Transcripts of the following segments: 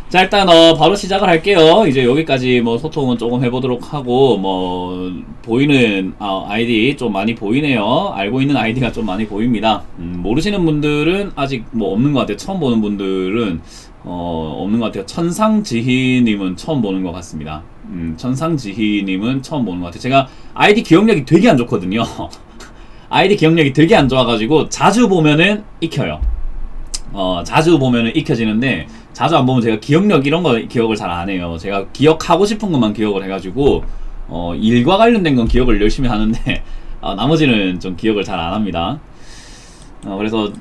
자, 일단 바로 시작을 할게요. 이제 여기까지 뭐 소통은 조금 해보도록 하고, 뭐 보이는 아이디 좀 많이 보이네요. 알고 있는 아이디가 좀 많이 보입니다. 모르시는 분들은 아직 뭐 없는 것 같아요. 처음 보는 분들은 없는 것 같아요. 천상지희님은 처음 보는 것 같습니다. 천상지희님은 처음 보는 것 같아요. 제가 아이디 기억력이 되게 안 좋거든요. 아이디 기억력이 되게 안 좋아가지고 자주 보면은 익혀요. 자주 보면은 익혀지는데 자주 안 보면 제가 기억력 이런 거 기억을 잘 안 해요. 제가 기억하고 싶은 것만 기억을 해가지고 일과 관련된 건 기억을 열심히 하는데 나머지는 좀 기억을 잘 안 합니다. 그래서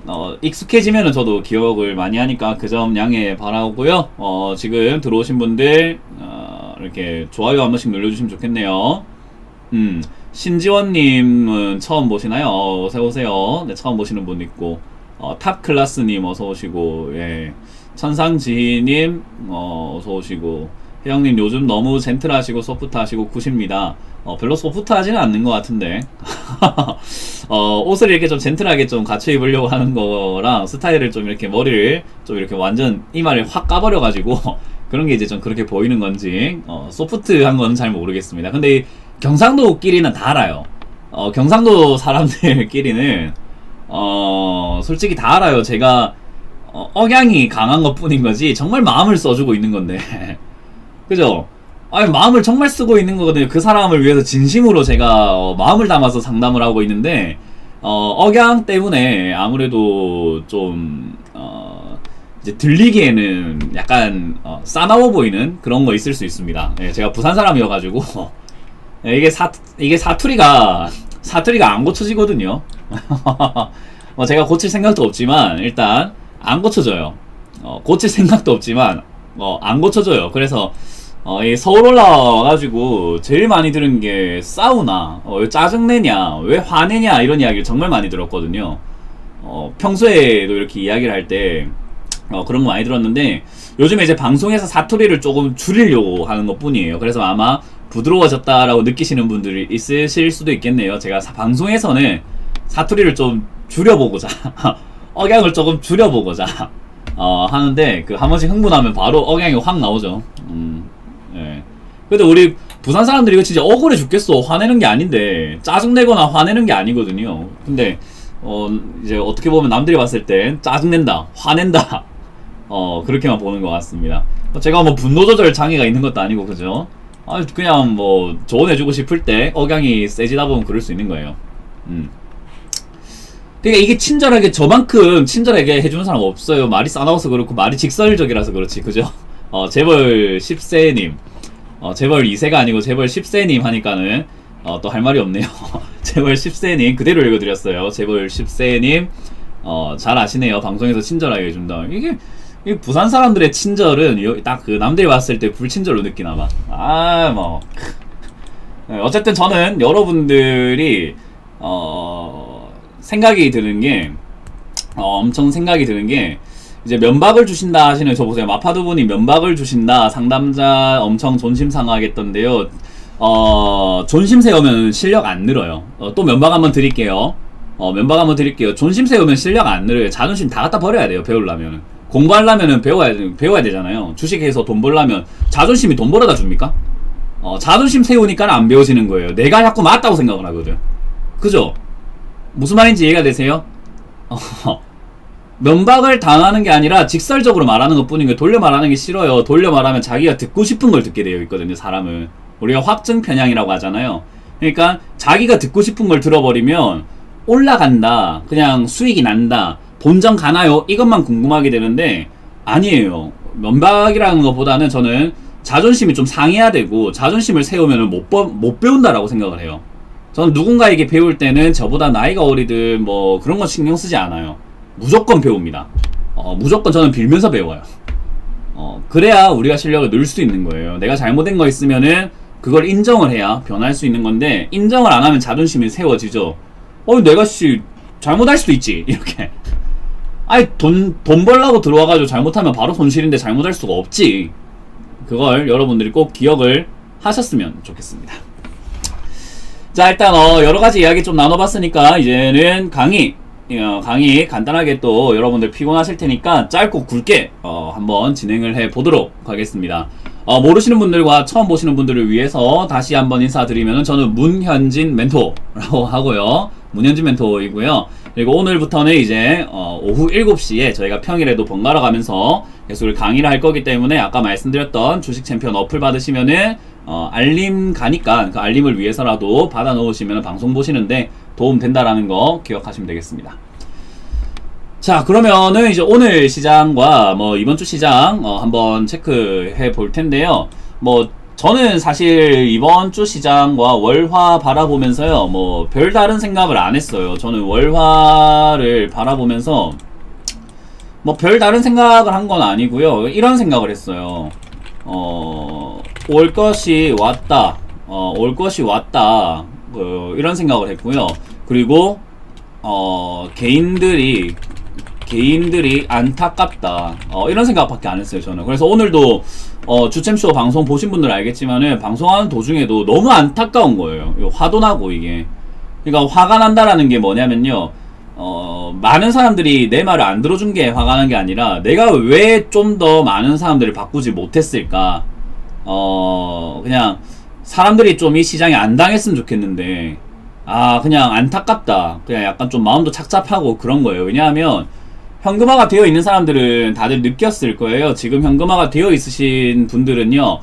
익숙해지면은 저도 기억을 많이 하니까 그 점 양해 바라고요. 지금 들어오신 분들 이렇게 좋아요 한 번씩 눌러주시면 좋겠네요. 신지원님은 처음 보시나요? 어서오세요. 네, 처음 보시는 분 있고 탑클라스님 어서오시고, 예. 천상지희님 어서오시고, 혜영님 요즘 너무 젠틀하시고 소프트하시고 굿입니다. 별로 소프트하지는 않는 것 같은데 옷을 이렇게 좀 젠틀하게 좀 갖춰 입으려고 하는 거랑 스타일을 좀 이렇게 머리를 좀 이렇게 완전 이마를 확 까버려 가지고 그런 게 이제 좀 그렇게 보이는 건지 소프트한 건 잘 모르겠습니다. 근데 경상도끼리는 다 알아요. 경상도 사람들끼리는 솔직히 다 알아요. 제가 억양이 강한 것 뿐인 거지 정말 마음을 써주고 있는 건데 그죠? 아니, 마음을 정말 쓰고 있는 거거든요. 그 사람을 위해서 진심으로 제가 마음을 담아서 상담을 하고 있는데 억양 때문에 아무래도 좀 이제 들리기에는 약간 싸나워 보이는 그런 거 있을 수 있습니다. 예, 제가 부산 사람이어가지고 예, 이게 사투리가 안 고쳐지거든요. 제가 고칠 생각도 없지만 일단 안 고쳐져요. 고칠 생각도 없지만 안 고쳐져요. 그래서 이 서울 올라와가지고 제일 많이 들은 게 싸우나, 왜 짜증내냐, 왜 화내냐 이런 이야기를 정말 많이 들었거든요. 평소에도 이렇게 이야기를 할 때 그런 거 많이 들었는데 요즘에 이제 방송에서 사투리를 조금 줄이려고 하는 것 뿐이에요. 그래서 아마 부드러워졌다라고 느끼시는 분들이 있으실 수도 있겠네요. 제가 방송에서는 사투리를 좀 줄여보고자 억양을 조금 줄여보고자 하는데 그 한 번씩 흥분하면 바로 억양이 확 나오죠. 예. 근데 우리 부산 사람들이 이거 진짜 억울해 죽겠어. 화내는 게 아닌데 짜증내거나 화내는 게 아니거든요. 근데 이제 어떻게 보면 남들이 봤을 땐 짜증낸다, 화낸다 그렇게만 보는 것 같습니다. 제가 뭐 분노 조절 장애가 있는 것도 아니고 그죠? 그냥 뭐 조언해주고 싶을 때 억양이 세지다 보면 그럴 수 있는 거예요. 그러니까 이게 친절하게 저만큼 친절하게 해주는 사람 없어요. 말이 싸나워서 그렇고 말이 직설적이라서 그렇지 그죠? 재벌 10세님 재벌 2세가 아니고 재벌 10세님 하니까는 또 할 말이 없네요. 재벌 10세님 그대로 읽어드렸어요. 재벌 10세님 잘 아시네요. 방송에서 친절하게 해준다. 이게 부산 사람들의 친절은 딱 그 남들이 봤을 때 불친절로 느끼나봐. 뭐 어쨌든 저는 여러분들이 생각이 드는 게 엄청 생각이 드는 게 이제 면박을 주신다 하시는 저 보세요. 마파두분이 면박을 주신다. 상담자 엄청 존심 상하겠던데요. 존심 세우면 실력 안 늘어요. 또 면박 한번 드릴게요. 면박 한번 드릴게요. 존심 세우면 실력 안 늘어요. 자존심 다 갖다 버려야 돼요. 배우려면. 공부하려면 배워야 되잖아요. 주식해서 돈 벌려면 자존심이 돈 벌어다 줍니까? 자존심 세우니까 안 배워지는 거예요. 내가 자꾸 맞다고 생각을 하거든. 그죠? 무슨 말인지 이해가 되세요? 면박을 당하는 게 아니라 직설적으로 말하는 것 뿐인 거예요. 돌려 말하는 게 싫어요. 돌려 말하면 자기가 듣고 싶은 걸 듣게 되어 있거든요. 사람은. 우리가 확증 편향이라고 하잖아요. 그러니까 자기가 듣고 싶은 걸 들어버리면 올라간다, 그냥 수익이 난다, 본전 가나요? 이것만 궁금하게 되는데 아니에요. 면박이라는 것보다는 저는 자존심이 좀 상해야 되고 자존심을 세우면 못 배운다라고 생각을 해요. 저는 누군가에게 배울 때는 저보다 나이가 어리든 뭐 그런 거 신경 쓰지 않아요. 무조건 배웁니다. 무조건 저는 빌면서 배워요. 그래야 우리가 실력을 늘 수 있는 거예요. 내가 잘못된 거 있으면은 그걸 인정을 해야 변할 수 있는 건데 인정을 안 하면 자존심이 세워지죠. 내가 잘못할 수도 있지 이렇게. 돈 벌려고 들어와가지고 잘못하면 바로 손실인데 잘못할 수가 없지. 그걸 여러분들이 꼭 기억을 하셨으면 좋겠습니다. 자, 일단 여러가지 이야기 좀 나눠봤으니까 이제는 강의 강의 간단하게 또 여러분들 피곤하실 테니까 짧고 굵게 한번 진행을 해 보도록 하겠습니다. 모르시는 분들과 처음 보시는 분들을 위해서 다시 한번 인사드리면 저는 문현진 멘토라고 하고요. 문현진 멘토이고요. 그리고 오늘부터는 이제 오후 7시에 저희가 평일에도 번갈아 가면서 계속 강의를 할 거기 때문에 아까 말씀드렸던 주식 챔피언 어플 받으시면은 알림 가니까 그 알림을 위해서라도 받아 놓으시면 방송 보시는데 도움 된다라는 거 기억하시면 되겠습니다. 자, 그러면은 이제 오늘 시장과 뭐 이번 주 시장 한번 체크해 볼 텐데요. 뭐 저는 사실 이번 주 시장과 월화 바라보면서요, 뭐 별다른 생각을 안 했어요. 저는 월화를 바라보면서 뭐 별다른 생각을 한 건 아니고요. 이런 생각을 했어요. 올 것이 왔다. 올 것이 왔다. 이런 생각을 했고요. 그리고 개인들이 안타깝다. 이런 생각밖에 안 했어요, 저는. 그래서 오늘도 주챔쇼 방송 보신 분들 알겠지만은 방송하는 도중에도 너무 안타까운 거예요. 화도 나고 이게. 그러니까 화가 난다라는 게 뭐냐면요. 많은 사람들이 내 말을 안 들어준 게 화가 난 게 아니라 내가 왜 좀 더 많은 사람들을 바꾸지 못했을까. 그냥 사람들이 좀 이 시장에 안 당했으면 좋겠는데 그냥 안타깝다. 그냥 약간 좀 마음도 착잡하고 그런 거예요. 왜냐하면 현금화가 되어 있는 사람들은 다들 느꼈을 거예요. 지금 현금화가 되어 있으신 분들은요,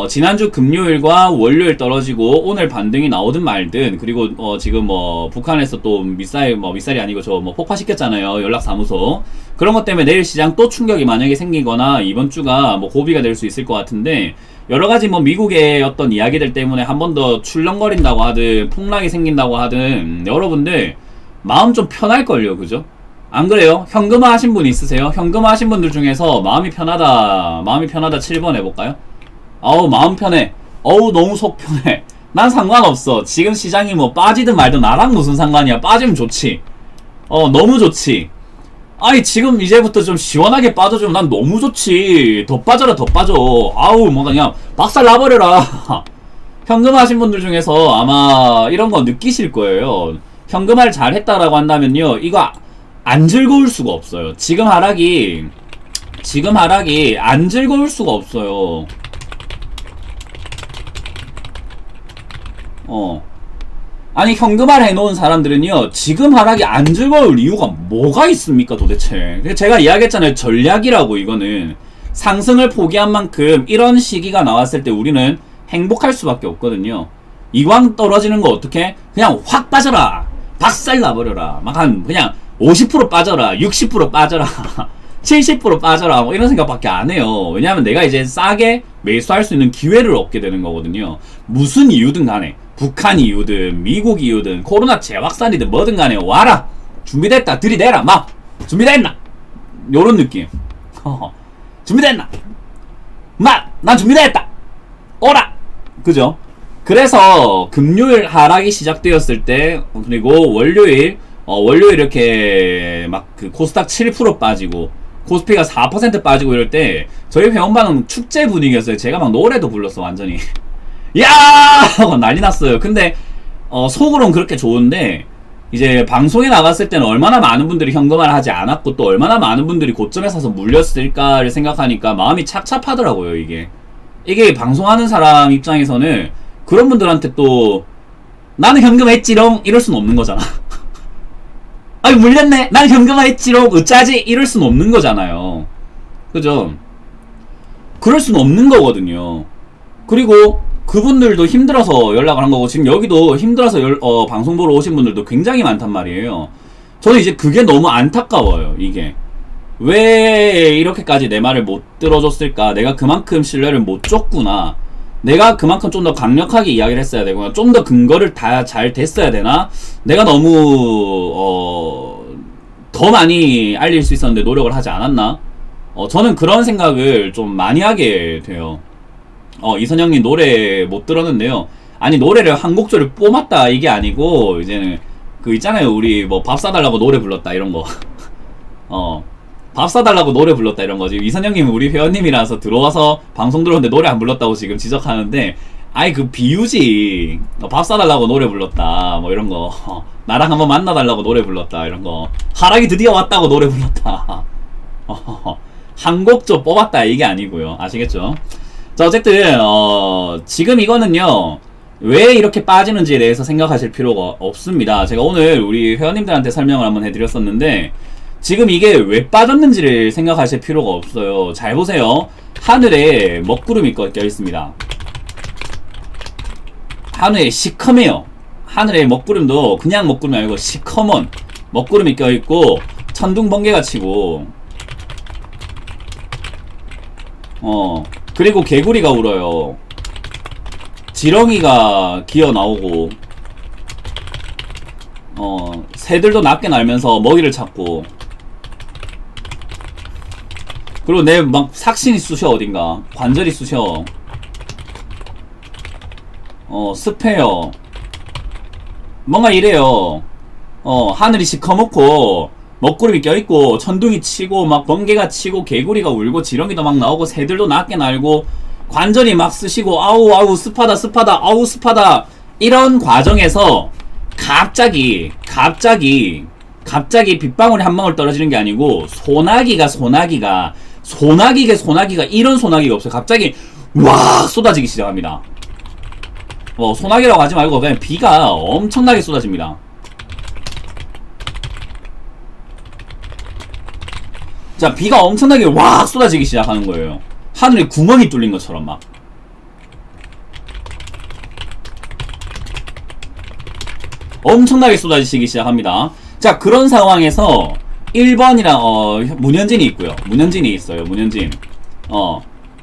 지난주 금요일과 월요일 떨어지고 오늘 반등이 나오든 말든, 그리고 지금 뭐 북한에서 또 미사일이 아니고 저 뭐 폭파시켰잖아요. 연락사무소. 그런 것 때문에 내일 시장 또 충격이 만약에 생기거나 이번 주가 뭐 고비가 될 수 있을 것 같은데, 여러 가지 뭐 미국의 어떤 이야기들 때문에 한 번 더 출렁거린다고 하든 폭락이 생긴다고 하든 여러분들 마음 좀 편할걸요. 그죠? 안 그래요? 현금화 하신 분 있으세요? 현금화 하신 분들 중에서 마음이 편하다 7번 해볼까요? 마음 편해. 너무 속 편해. 난 상관없어. 지금 시장이 뭐 빠지든 말든 나랑 무슨 상관이야. 빠지면 좋지. 너무 좋지. 지금 이제부터 좀 시원하게 빠져주면 난 너무 좋지. 더 빠져라, 더 빠져. 뭐 그냥 박살 나버려라. 현금화 하신 분들 중에서 아마 이런 거 느끼실 거예요. 현금화를 잘 했다라고 한다면요, 이거 안 즐거울 수가 없어요. 지금 하락이 안 즐거울 수가 없어요. 아니, 현금화를 해놓은 사람들은요, 지금 하락이 안 즐거울 이유가 뭐가 있습니까, 도대체? 제가 이야기했잖아요. 전략이라고, 이거는. 상승을 포기한 만큼 이런 시기가 나왔을 때 우리는 행복할 수밖에 없거든요. 이왕 떨어지는 거 어떻게? 그냥 확 빠져라. 박살 나버려라. 그냥 50% 빠져라. 60% 빠져라. 70% 빠져라. 뭐 이런 생각밖에 안 해요. 왜냐하면 내가 이제 싸게 매수할 수 있는 기회를 얻게 되는 거거든요. 무슨 이유든 간에. 북한 이유든 미국 이유든 코로나 재확산이든 뭐든 간에 와라. 준비됐다. 들이대라. 막 준비됐나? 요런 느낌. 준비됐나? 난 준비됐다. 오라. 그죠? 그래서 금요일 하락이 시작되었을 때, 그리고 월요일 이렇게 막 그 코스닥 7% 빠지고 코스피가 4% 빠지고 이럴 때 저희 회원반은 축제 분위기였어요. 제가 막 노래도 불렀어. 완전히 야 하고 난리 났어요. 근데 속으로는 그렇게 좋은데 이제 방송에 나갔을 때는 얼마나 많은 분들이 현금화를 하지 않았고 또 얼마나 많은 분들이 고점에 사서 물렸을까를 생각하니까 마음이 착잡하더라고요. 이게 방송하는 사람 입장에서는 그런 분들한테 또 나는 현금했지롱 이럴 순 없는 거잖아. 물렸네. 난 현금화했지롱 어쩌지 이럴 순 없는 거잖아요. 그죠? 그럴 순 없는 거거든요. 그리고 그분들도 힘들어서 연락을 한 거고, 지금 여기도 힘들어서 방송 보러 오신 분들도 굉장히 많단 말이에요. 저는 이제 그게 너무 안타까워요. 이게 왜 이렇게까지 내 말을 못 들어줬을까? 내가 그만큼 신뢰를 못 줬구나. 내가 그만큼 좀 더 강력하게 이야기를 했어야 되구나. 좀 더 근거를 다 잘 댔어야 되나? 내가 너무 더 많이 알릴 수 있었는데 노력을 하지 않았나? 저는 그런 생각을 좀 많이 하게 돼요. 이선영님 노래 못 들었는데요. 아니, 노래를 한 곡조를 뿜었다 이게 아니고, 이제는 그 있잖아요. 우리 뭐 밥 사달라고 노래 불렀다 이런 거. 밥 사달라고 노래 불렀다 이런 거지. 이선영님은 우리 회원님이라서 들어와서 방송 들었는데 노래 안 불렀다고 지금 지적하는데, 아이 그 비유지. 밥 사달라고 노래 불렀다 뭐 이런 거. 나랑 한번 만나달라고 노래 불렀다 이런 거. 하락이 드디어 왔다고 노래 불렀다. 한 곡 좀 뽑았다 이게 아니고요. 아시겠죠? 자, 어쨌든 지금 이거는요, 왜 이렇게 빠지는지에 대해서 생각하실 필요가 없습니다. 제가 오늘 우리 회원님들한테 설명을 한번 해드렸었는데, 지금 이게 왜 빠졌는지를 생각하실 필요가 없어요. 잘 보세요. 하늘에 먹구름이 껴 있습니다. 하늘에 시커매요. 하늘에 먹구름도 그냥 먹구름이 아니고 시커먼 먹구름이 껴 있고, 천둥 번개가 치고, 그리고 개구리가 울어요. 지렁이가 기어 나오고, 새들도 낮게 날면서 먹이를 찾고, 그리고 내 막 삭신이 쑤셔 어딘가, 관절이 쑤셔, 습해요. 뭔가 이래요. 하늘이 시커멓고 먹구름이 껴있고 천둥이 치고 막 번개가 치고 개구리가 울고 지렁이도 막 나오고 새들도 낮게 날고 관절이 막 쑤시고 아우 습하다 아우 습하다 이런 과정에서 갑자기 빗방울이 한 방울 떨어지는 게 아니고 소나기가 이런 소나기가 없어요. 갑자기 와 쏟아지기 시작합니다. 소나기라고 하지 말고 그냥 비가 엄청나게 쏟아집니다. 자, 비가 엄청나게 와 쏟아지기 시작하는 거예요. 하늘에 구멍이 뚫린 것처럼 막. 엄청나게 쏟아지기 시작합니다. 자, 그런 상황에서 1번이랑 문현진이 있고요. 문현진이 있어요. 문현진.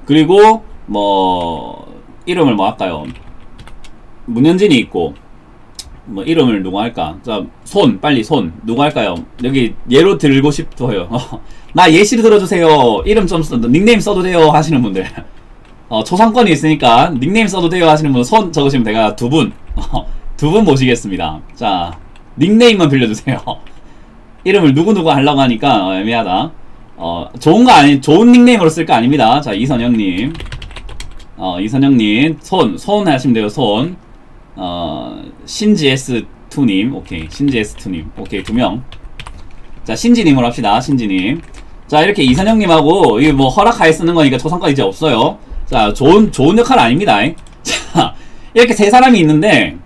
그리고 뭐 이름을 뭐 할까요? 문현진이 있고, 뭐 이름을 누가 할까? 자, 빨리 손 누가 할까요? 여기 예로 들고 싶어요. 나 예시를 들어주세요. 이름 좀 닉네임 써도 돼요 하시는 분들, 초상권이 있으니까 닉네임 써도 돼요 하시는 분 손 적으시면 제가 두 분 모시겠습니다. 자, 닉네임만 빌려주세요. 이름을 누구누구 하려고 하니까 애매하다. 좋은 닉네임으로 쓸 거 아닙니다. 자, 이선영님, 이선영님 손 하시면 돼요. 손. 신지S2님, 오케이. 신지S2님, 오케이. 2명. 자, 신지님으로 합시다. 신지님. 자, 이렇게 이선영님하고, 이게 뭐 허락하에 쓰는 거니까 초상권 이제 없어요. 자, 좋은 역할 아닙니다. 자, 이렇게 세 사람이 있는데,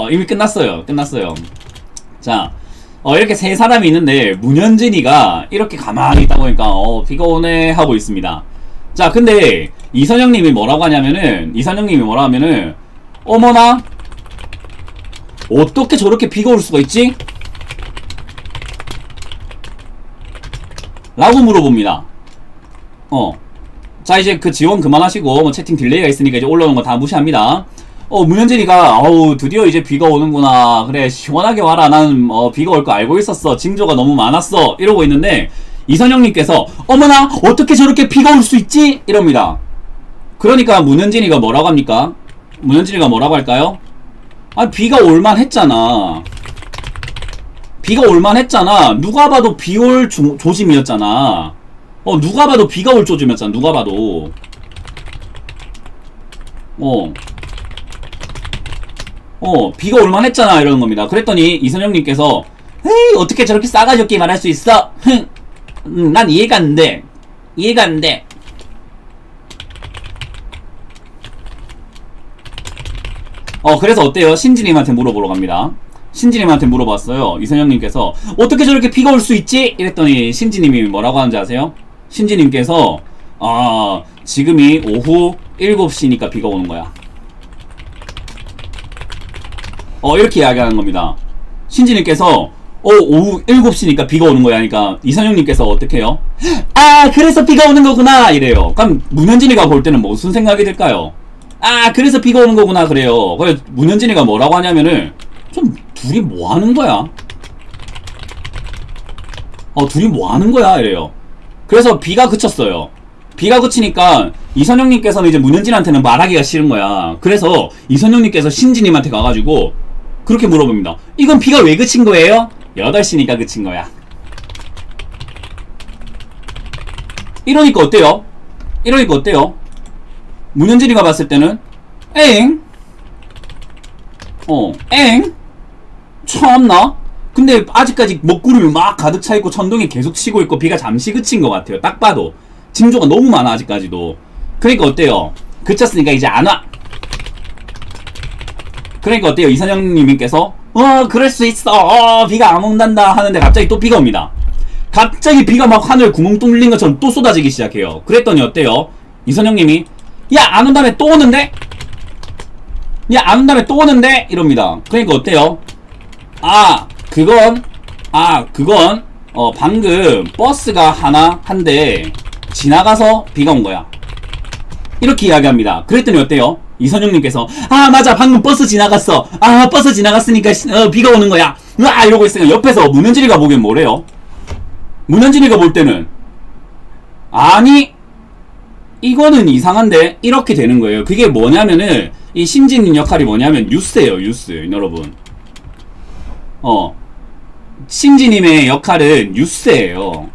이미 끝났어요. 자, 이렇게 세 사람이 있는데, 문현진이가 이렇게 가만히 있다 보니까, 비가 오네 하고 있습니다. 자, 근데, 이선영님이 뭐라고 하냐면은, 어머나? 어떻게 저렇게 비가 올 수가 있지? 라고 물어봅니다. 자, 이제 그 지원 그만하시고, 뭐 채팅 딜레이가 있으니까 이제 올라오는 거 다 무시합니다. 문현진이가, 드디어 이제 비가 오는구나. 그래, 시원하게 와라. 나는, 비가 올 거 알고 있었어. 징조가 너무 많았어. 이러고 있는데, 이선영님께서, 어머나! 어떻게 저렇게 비가 올 수 있지? 이럽니다. 그러니까 문현진이가 뭐라고 합니까? 문현진이가 뭐라고 할까요? 비가 올만 했잖아. 누가 봐도 비 올 조짐이었잖아. 누가 봐도 비가 올 조짐이었잖아. 누가 봐도. 비가 올만 했잖아. 이러는 겁니다. 그랬더니 이선영님께서, 에이, 어떻게 저렇게 싸가지 없게 말할 수 있어? 난 이해가 안 돼. 그래서 어때요? 신지님한테 물어보러 갑니다. 신지님한테 물어봤어요. 이선영님께서 어떻게 저렇게 비가 올 수 있지? 이랬더니 신지님이 뭐라고 하는지 아세요? 신지님께서 지금이 오후 7시니까 비가 오는 거야. 이렇게 이야기하는 겁니다. 신지님께서 오후 7시니까 비가 오는 거야 하니까 이선영님께서 어떻게 해요? 그래서 비가 오는 거구나 이래요. 그럼 문현진이가 볼 때는 무슨 생각이 들까요? 그래서 비가 오는 거구나 그래요. 그래서 문현진이가 뭐라고 하냐면은 좀 둘이 뭐 하는 거야? 둘이 뭐 하는 거야? 이래요. 그래서 비가 그쳤어요. 비가 그치니까 이선영님께서는 이제 문현진한테는 말하기가 싫은 거야. 그래서 이선영님께서 신지님한테 가가지고 그렇게 물어봅니다. 이건 비가 왜 그친 거예요? 8시니까 그친 거야. 이러니까 어때요? 문현진이가 봤을 때는 엥? 참나? 근데 아직까지 먹구름이 막 가득 차 있고 천둥이 계속 치고 있고 비가 잠시 그친 것 같아요. 딱 봐도 징조가 너무 많아 아직까지도. 그러니까 어때요? 그쳤으니까 이제 안 와. 그러니까 어때요? 이선영님께서 그럴 수 있어. 비가 안 온단다 하는데 갑자기 또 비가 옵니다. 갑자기 비가 막 하늘 구멍 뚫린 것처럼 또 쏟아지기 시작해요. 그랬더니 어때요? 이선영님이 야 안 온다며 또 오는데? 야 안 온다며 또 오는데? 이럽니다. 그러니까 어때요? 그건 방금 버스가 한 대 지나가서 비가 온 거야. 이렇게 이야기합니다. 그랬더니 어때요? 이선영님께서 맞아 방금 버스 지나갔어. 버스 지나갔으니까 비가 오는 거야. 이러고 있으니까 옆에서 문현진이가 보기엔 뭐래요? 문현진이가 볼 때는 아니 이거는 이상한데 이렇게 되는 거예요. 그게 뭐냐면은 이 신진님 역할이 뭐냐면 뉴스예요. 뉴스 여러분. 신지님의 역할은 뉴스예요.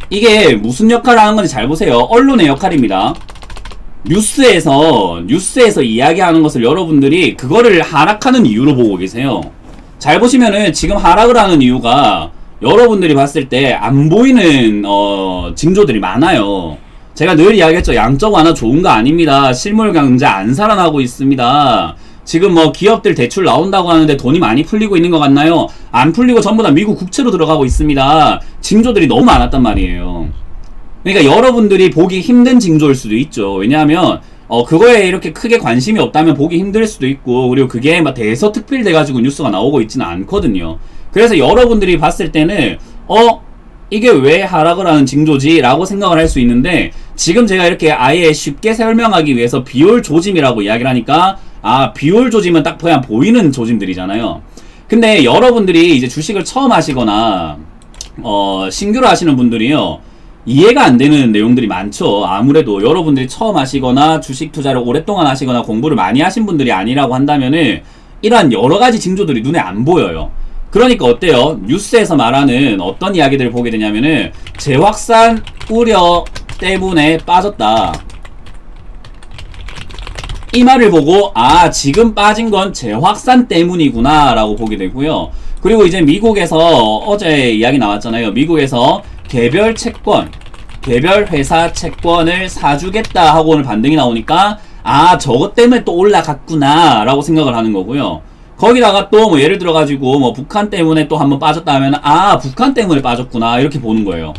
이게 무슨 역할을 하는 건지 잘 보세요. 언론의 역할입니다. 뉴스에서 이야기하는 것을 여러분들이 그거를 하락하는 이유로 보고 계세요. 잘 보시면은 지금 하락을 하는 이유가 여러분들이 봤을 때 안 보이는 징조들이 많아요. 제가 늘 이야기했죠. 양적 완화 좋은 거 아닙니다. 실물 경제 안 살아나고 있습니다. 지금 뭐 기업들 대출 나온다고 하는데 돈이 많이 풀리고 있는 것 같나요? 안 풀리고 전부 다 미국 국채로 들어가고 있습니다. 징조들이 너무 많았단 말이에요. 그러니까 여러분들이 보기 힘든 징조일 수도 있죠. 왜냐하면 그거에 이렇게 크게 관심이 없다면 보기 힘들 수도 있고, 그리고 그게 막 대서특필돼가지고 뉴스가 나오고 있지는 않거든요. 그래서 여러분들이 봤을 때는 이게 왜 하락을 하는 징조지? 라고 생각을 할 수 있는데, 지금 제가 이렇게 아예 쉽게 설명하기 위해서 비올 조짐이라고 이야기를 하니까 비올 조짐은 딱 그냥 보이는 조짐들이잖아요. 근데 여러분들이 이제 주식을 처음 하시거나 신규로 하시는 분들이요, 이해가 안 되는 내용들이 많죠. 아무래도 여러분들이 처음 하시거나 주식 투자를 오랫동안 하시거나 공부를 많이 하신 분들이 아니라고 한다면은 이러한 여러가지 징조들이 눈에 안 보여요. 그러니까 어때요? 뉴스에서 말하는 어떤 이야기들을 보게 되냐면은 재확산 우려 때문에 빠졌다, 이 말을 보고 지금 빠진 건 재확산 때문이구나 라고 보게 되고요. 그리고 이제 미국에서 어제 이야기 나왔잖아요. 미국에서 개별 채권, 개별 회사 채권을 사주겠다 하고 오늘 반등이 나오니까 저것 때문에 또 올라갔구나 라고 생각을 하는 거고요. 거기다가 또 뭐 예를 들어 가지고 뭐 북한 때문에 또 한번 빠졌다 하면 북한 때문에 빠졌구나 이렇게 보는 거예요.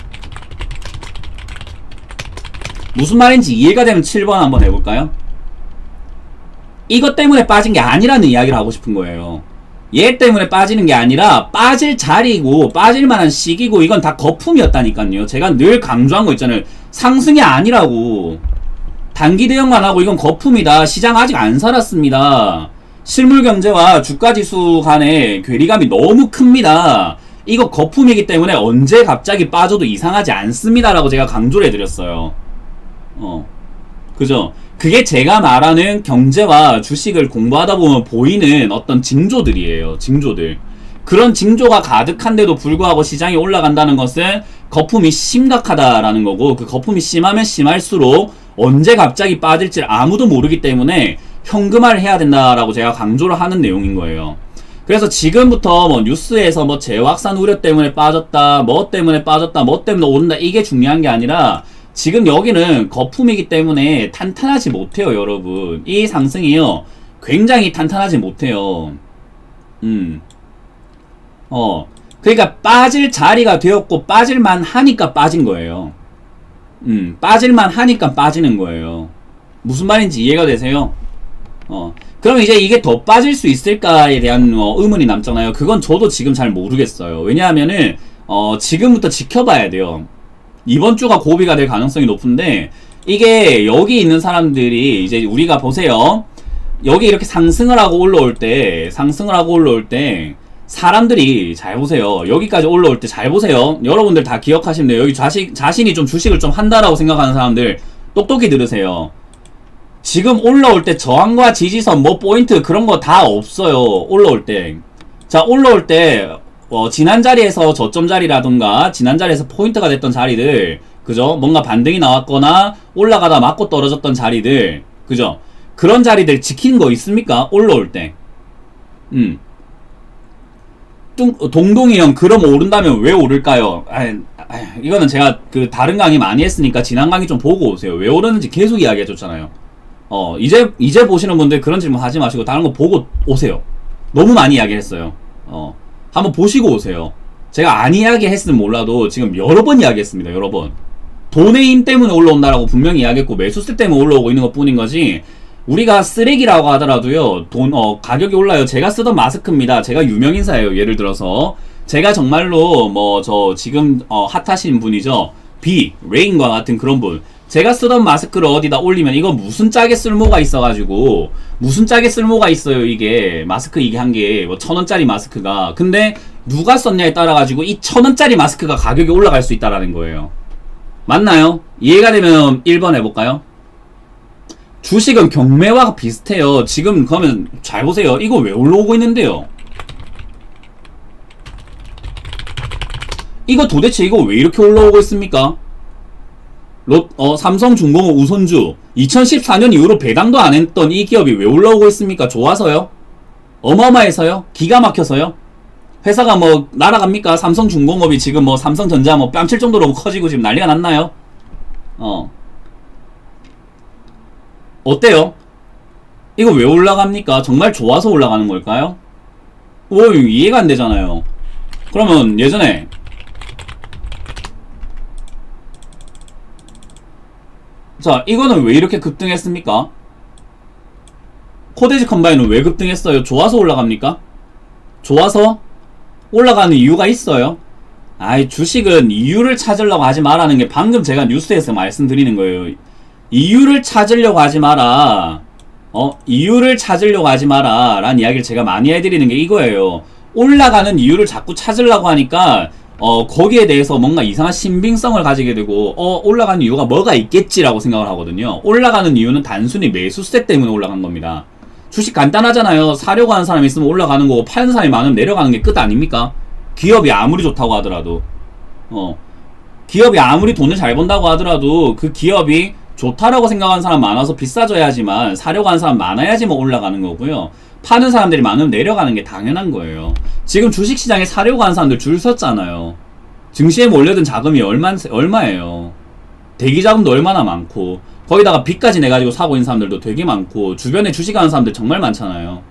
무슨 말인지 이해가 되면 7번 한번 해볼까요? 이것 때문에 빠진 게 아니라는 이야기를 하고 싶은 거예요. 얘 때문에 빠지는 게 아니라 빠질 자리고 빠질 만한 시기고, 이건 다 거품이었다니까요. 제가 늘 강조한 거 있잖아요. 상승이 아니라고. 단기 대응만 하고 이건 거품이다. 시장 아직 안 살았습니다. 실물 경제와 주가 지수 간의 괴리감이 너무 큽니다. 이거 거품이기 때문에 언제 갑자기 빠져도 이상하지 않습니다 라고 제가 강조를 해드렸어요. 그죠? 그게 제가 말하는 경제와 주식을 공부하다 보면 보이는 어떤 징조들이에요. 징조들. 그런 징조가 가득한데도 불구하고 시장이 올라간다는 것은 거품이 심각하다라는 거고, 그 거품이 심하면 심할수록 언제 갑자기 빠질지 아무도 모르기 때문에 현금화를 해야 된다라고 제가 강조를 하는 내용인 거예요. 그래서 지금부터 뭐 뉴스에서 뭐 재확산 우려 때문에 빠졌다, 뭐 때문에 빠졌다, 뭐 때문에 오른다, 이게 중요한 게 아니라 지금 여기는 거품이기 때문에 탄탄하지 못해요, 여러분. 이 상승이요, 굉장히 탄탄하지 못해요. 그러니까 빠질 자리가 되었고 빠질만 하니까 빠진 거예요. 빠질만 하니까 빠지는 거예요. 무슨 말인지 이해가 되세요? 그럼 이제 이게 더 빠질 수 있을까에 대한 의문이 남잖아요. 그건 저도 지금 잘 모르겠어요. 왜냐하면은 지금부터 지켜봐야 돼요. 이번 주가 고비가 될 가능성이 높은데, 이게 여기 있는 사람들이 이제 우리가 보세요. 여기 이렇게 상승을 하고 올라올 때 사람들이 잘 보세요. 여기까지 올라올 때 잘 보세요. 여러분들 다 기억하시면 돼요. 여기 자신이 좀 주식을 좀 한다라고 생각하는 사람들 똑똑히 들으세요. 지금 올라올 때 저항과 지지선 뭐 포인트 그런 거 다 없어요. 올라올 때. 자, 올라올 때 지난 자리에서 저점 자리라든가 지난 자리에서 포인트가 됐던 자리들, 그죠? 뭔가 반등이 나왔거나 올라가다 맞고 떨어졌던 자리들, 그죠? 그런 자리들 지키는 거 있습니까? 올라올 때. 음. 동동이 형, 그럼 오른다면 왜 오를까요? 이거는 제가 그 다른 강의 많이 했으니까 지난 강의 좀 보고 오세요. 왜 오르는지 계속 이야기해줬잖아요. 이제 보시는 분들 그런 질문 하지 마시고 다른 거 보고 오세요. 너무 많이 이야기했어요. 한번 보시고 오세요. 제가 안 이야기했으면 몰라도 지금 여러 번 이야기했습니다. 여러 번. 돈의 힘 때문에 올라온다라고 분명히 이야기했고 매수세 때문에 올라오고 있는 것 뿐인 거지, 우리가 쓰레기라고 하더라도요, 가격이 올라요. 제가 쓰던 마스크입니다. 제가 유명인사예요. 예를 들어서. 제가 정말로, 지금, 핫하신 분이죠. 레인과 같은 그런 분. 제가 쓰던 마스크를 어디다 올리면 이거 무슨 짝에 쓸모가 있어가지고, 무슨 짝에 쓸모가 있어요, 이게. 마스크 이게 한 게, 1,000원짜리 마스크가. 근데, 누가 썼냐에 따라가지고 이 1,000원짜리 마스크가 가격이 올라갈 수 있다라는 거예요. 맞나요? 이해가 되면 1번 해볼까요? 주식은 경매와 비슷해요. 지금 그러면 잘 보세요. 이거 왜 올라오고 있는데요? 이거 도대체 이거 왜 이렇게 올라오고 있습니까? 삼성중공업 우선주 2014년 이후로 배당도 안 했던 이 기업이 왜 올라오고 있습니까? 좋아서요? 어마어마해서요? 기가 막혀서요? 회사가 뭐 날아갑니까? 삼성중공업이 지금 뭐 삼성전자 뭐 뺨칠 정도로 커지고 지금 난리가 났나요? 어때요? 이거 왜 올라갑니까? 정말 좋아서 올라가는 걸까요? 이해가 안 되잖아요. 그러면 예전에 자, 이거는 왜 이렇게 급등했습니까? 코데지 컴바인은 왜 급등했어요? 좋아서 올라갑니까? 좋아서 올라가는 이유가 있어요? 주식은 이유를 찾으려고 하지 마라는 게 방금 제가 뉴스에서 말씀드리는 거예요. 이유를 찾으려고 하지 마라. 이유를 찾으려고 하지 마라. 라는 이야기를 제가 많이 해드리는 게 이거예요. 올라가는 이유를 자꾸 찾으려고 하니까, 거기에 대해서 뭔가 이상한 신빙성을 가지게 되고, 올라가는 이유가 뭐가 있겠지라고 생각을 하거든요. 올라가는 이유는 단순히 매수세 때문에 올라간 겁니다. 주식 간단하잖아요. 사려고 하는 사람이 있으면 올라가는 거고, 파는 사람이 많으면 내려가는 게 끝 아닙니까? 기업이 아무리 좋다고 하더라도, 기업이 아무리 돈을 잘 번다고 하더라도, 그 기업이 좋다라고 생각하는 사람 많아서 비싸져야지만, 사려고 하는 사람 많아야지만 올라가는 거고요. 파는 사람들이 많으면 내려가는 게 당연한 거예요. 지금 주식시장에 사려고 하는 사람들 줄 섰잖아요. 증시에 몰려든 자금이 얼마예요. 대기자금도 얼마나 많고, 거기다가 빚까지 내가지고 사고 있는 사람들도 되게 많고, 주변에 주식하는 사람들 정말 많잖아요.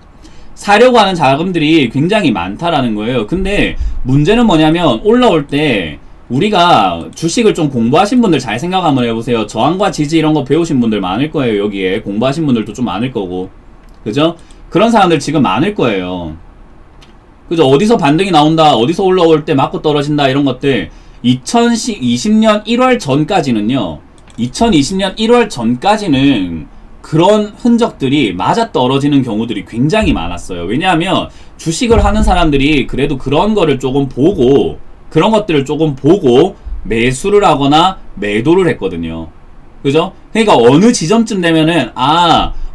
사려고 하는 자금들이 굉장히 많다라는 거예요. 근데 문제는 뭐냐면, 올라올 때 우리가 주식을 좀 공부하신 분들 잘 생각 한번 해보세요. 저항과 지지 이런 거 배우신 분들 많을 거예요. 여기에 공부하신 분들도 좀 많을 거고, 그죠? 그런 사람들 지금 많을 거예요. 그죠? 어디서 반등이 나온다, 어디서 올라올 때 맞고 떨어진다, 이런 것들 2020년 1월 전까지는요, 2020년 1월 전까지는 그런 흔적들이 맞아 떨어지는 경우들이 굉장히 많았어요. 왜냐하면 주식을 하는 사람들이 그래도 그런 거를 조금 보고, 그런 것들을 조금 보고 매수를 하거나 매도를 했거든요. 그죠? 그러니까 어느 지점쯤 되면은,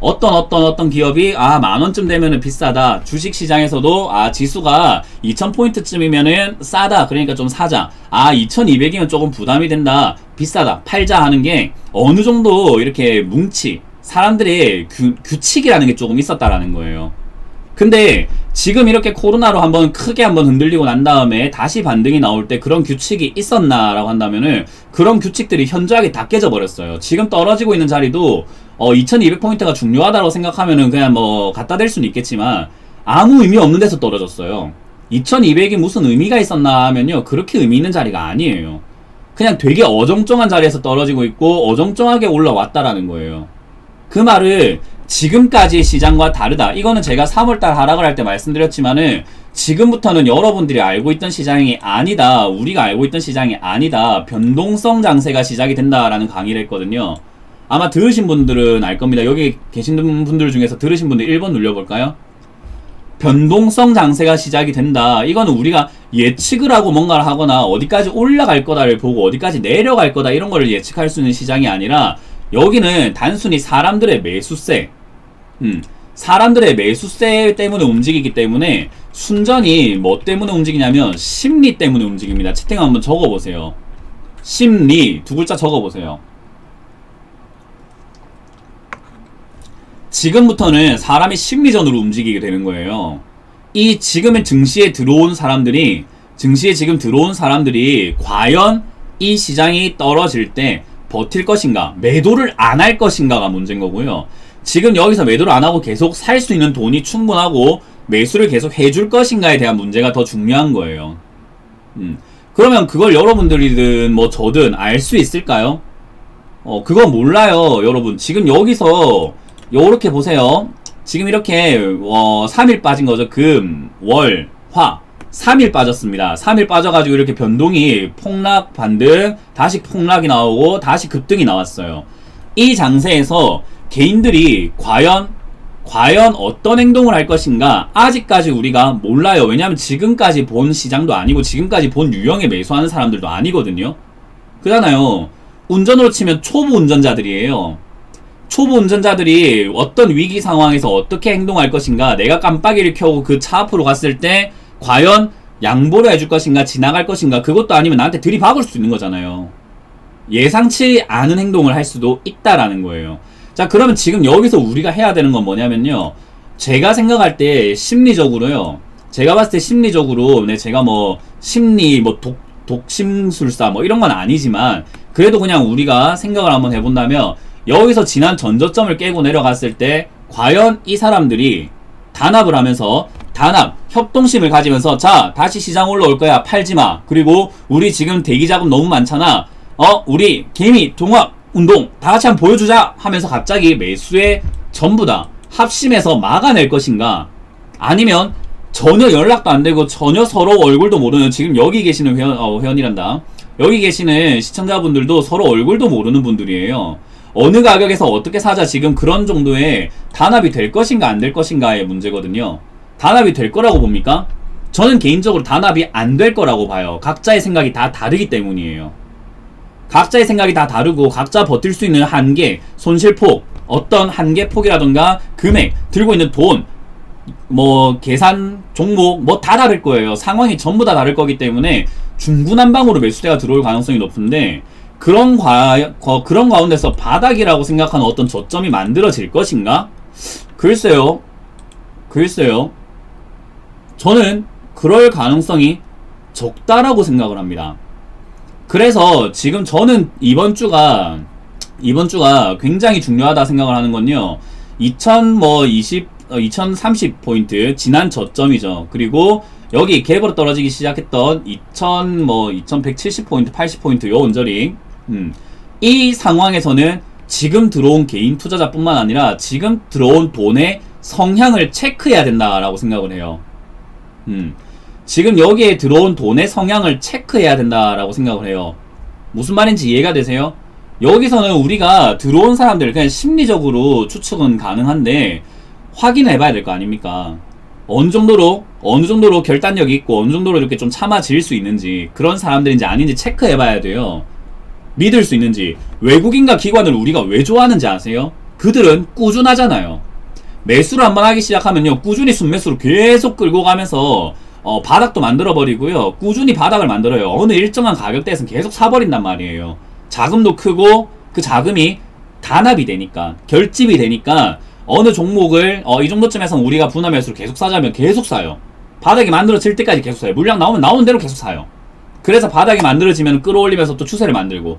어떤 기업이, 10,000원쯤 되면은 비싸다. 주식시장에서도, 지수가 2,000포인트쯤이면은 싸다. 그러니까 좀 사자. 2,200이면 조금 부담이 된다. 비싸다. 팔자 하는 게 어느 정도 이렇게 사람들의 규칙이라는 게 조금 있었다라는 거예요. 근데 지금 이렇게 코로나로 크게 한번 흔들리고 난 다음에 다시 반등이 나올 때 그런 규칙이 있었나라고 한다면은, 그런 규칙들이 현저하게 다 깨져버렸어요. 지금 떨어지고 있는 자리도 2200포인트가 중요하다고 생각하면은 그냥 갖다 댈 수는 있겠지만 아무 의미 없는 데서 떨어졌어요. 2200이 무슨 의미가 있었나 하면요, 그렇게 의미 있는 자리가 아니에요. 그냥 되게 어정쩡한 자리에서 떨어지고 있고 어정쩡하게 올라왔다라는 거예요. 그 말을 지금까지 시장과 다르다. 이거는 제가 3월달 하락을 할 때 말씀드렸지만은, 지금부터는 여러분들이 알고 있던 시장이 아니다. 우리가 알고 있던 시장이 아니다. 변동성 장세가 시작이 된다라는 강의를 했거든요. 아마 들으신 분들은 알 겁니다. 여기 계신 분들 중에서 들으신 분들 1번 눌려볼까요? 변동성 장세가 시작이 된다. 이거는 우리가 예측을 하고 뭔가를 하거나 어디까지 올라갈 거다를 보고 어디까지 내려갈 거다 이런 거를 예측할 수 있는 시장이 아니라, 여기는 단순히 사람들의 매수세, 사람들의 매수세 때문에 움직이기 때문에, 순전히 뭐 때문에 움직이냐면 심리 때문에 움직입니다. 채팅 한번 적어보세요. 심리 두 글자 적어보세요. 지금부터는 사람이 심리전으로 움직이게 되는 거예요. 이 지금의 증시에 들어온 사람들이 과연 이 시장이 떨어질 때 버틸 것인가, 매도를 안 할 것인가가 문제인 거고요. 지금 여기서 매도를 안 하고 계속 살 수 있는 돈이 충분하고 매수를 계속 해줄 것인가에 대한 문제가 더 중요한 거예요. 그러면 그걸 여러분들이든 뭐 저든 알 수 있을까요? 그건 몰라요, 여러분. 지금 여기서 요렇게 보세요. 지금 이렇게 3일 빠진 거죠. 금, 월, 화 3일 빠졌습니다. 3일 빠져가지고 이렇게 변동이 폭락, 반등, 다시 폭락이 나오고 다시 급등이 나왔어요. 이 장세에서 개인들이 과연 어떤 행동을 할 것인가 아직까지 우리가 몰라요. 왜냐하면 지금까지 본 시장도 아니고 지금까지 본 유형에 매수하는 사람들도 아니거든요. 그렇잖아요. 운전으로 치면 초보 운전자들이에요. 초보 운전자들이 어떤 위기 상황에서 어떻게 행동할 것인가, 내가 깜빡이를 켜고 그 차 앞으로 갔을 때 과연 양보를 해줄 것인가, 지나갈 것인가, 그것도 아니면 나한테 들이박을 수 있는 거잖아요. 예상치 않은 행동을 할 수도 있다라는 거예요. 자, 그러면 지금 여기서 우리가 해야 되는 건 뭐냐면요, 제가 생각할 때 심리적으로요, 제가 봤을 때 심리적으로, 제가 뭐 심리 뭐 독심술사 뭐 이런 건 아니지만 그래도 그냥 우리가 생각을 한번 해본다면, 여기서 지난 전저점을 깨고 내려갔을 때 과연 이 사람들이 단합을 하면서 협동심을 가지면서, 자, 다시 시장 올라올 거야, 팔지마, 그리고 우리 지금 대기자금 너무 많잖아, 우리 개미 동학 운동 다같이 한번 보여주자 하면서 갑자기 매수에 전부 다 합심해서 막아낼 것인가, 아니면 전혀 연락도 안 되고 전혀 서로 얼굴도 모르는, 지금 여기 계시는 회원이란다, 여기 계시는 시청자분들도 서로 얼굴도 모르는 분들이에요. 어느 가격에서 어떻게 사자, 지금 그런 정도의 단합이 될 것인가 안 될 것인가의 문제거든요. 단합이 될 거라고 봅니까? 저는 개인적으로 단합이 안 될 거라고 봐요. 각자의 생각이 다 다르기 때문이에요. 각자의 생각이 다 다르고 각자 버틸 수 있는 한계, 손실폭, 어떤 한계폭이라던가 금액, 들고 있는 돈, 뭐 계산 종목 뭐 다 다를 거예요. 상황이 전부 다 다를 거기 때문에 중구난방으로 매수대가 들어올 가능성이 높은데, 그런 가운데서 바닥이라고 생각하는 어떤 저점이 만들어질 것인가? 글쎄요. 저는 그럴 가능성이 적다라고 생각을 합니다. 그래서 지금 저는 이번 주가 굉장히 중요하다 생각을 하는 건요, 2030포인트 지난 저점이죠. 그리고 여기 갭으로 떨어지기 시작했던 2170포인트 80포인트 요 언저리, 이 상황에서는 지금 들어온 개인 투자자뿐만 아니라 지금 들어온 돈의 성향을 체크해야 된다라고 생각을 해요. 지금 여기에 들어온 돈의 성향을 체크해야 된다라고 생각을 해요. 무슨 말인지 이해가 되세요? 여기서는 우리가 들어온 사람들 그냥 심리적으로 추측은 가능한데 확인해 봐야 될 거 아닙니까? 어느 정도로 결단력이 있고 어느 정도로 이렇게 좀 참아질 수 있는지, 그런 사람들인지 아닌지 체크해 봐야 돼요. 믿을 수 있는지. 외국인과 기관을 우리가 왜 좋아하는지 아세요? 그들은 꾸준하잖아요. 매수를 한번 하기 시작하면요, 꾸준히 순매수로 계속 끌고 가면서 바닥도 만들어버리고요, 꾸준히 바닥을 만들어요. 어느 일정한 가격대에서는 계속 사버린단 말이에요. 자금도 크고 그 자금이 단합이 되니까, 결집이 되니까 어느 종목을 이 정도쯤에서 우리가 분할 매수를 계속 사자면 계속 사요. 바닥이 만들어질 때까지 계속 사요. 물량 나오면 나오는 대로 계속 사요. 그래서 바닥이 만들어지면 끌어올리면서 또 추세를 만들고,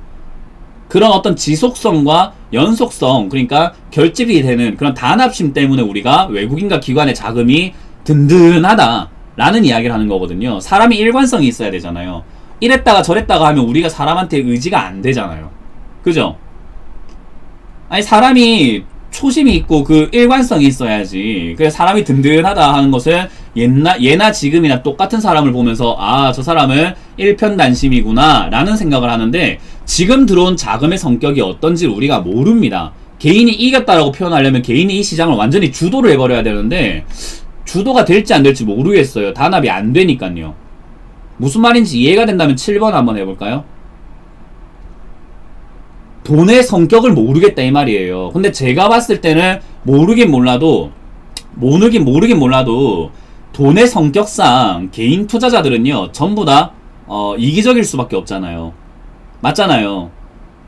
그런 어떤 지속성과 연속성, 그러니까 결집이 되는 그런 단합심 때문에 우리가 외국인과 기관의 자금이 든든하다 라는 이야기를 하는 거거든요. 사람이 일관성이 있어야 되잖아요. 이랬다가 저랬다가 하면 우리가 사람한테 의지가 안 되잖아요. 그죠? 아니, 사람이 초심이 있고 그 일관성이 있어야지. 그래서 사람이 든든하다 하는 것은 예나 지금이나 똑같은 사람을 보면서, 아, 저 사람은 일편단심이구나 라는 생각을 하는데, 지금 들어온 자금의 성격이 어떤지 우리가 모릅니다. 개인이 이겼다라고 표현하려면 개인이 이 시장을 완전히 주도를 해버려야 되는데, 주도가 될지 안 될지 모르겠어요. 단합이 안 되니까요. 무슨 말인지 이해가 된다면 7번 한번 해볼까요? 돈의 성격을 모르겠다 이 말이에요. 근데 제가 봤을 때는 모르긴 몰라도 돈의 성격상 개인 투자자들은요, 전부 다 이기적일 수밖에 없잖아요. 맞잖아요.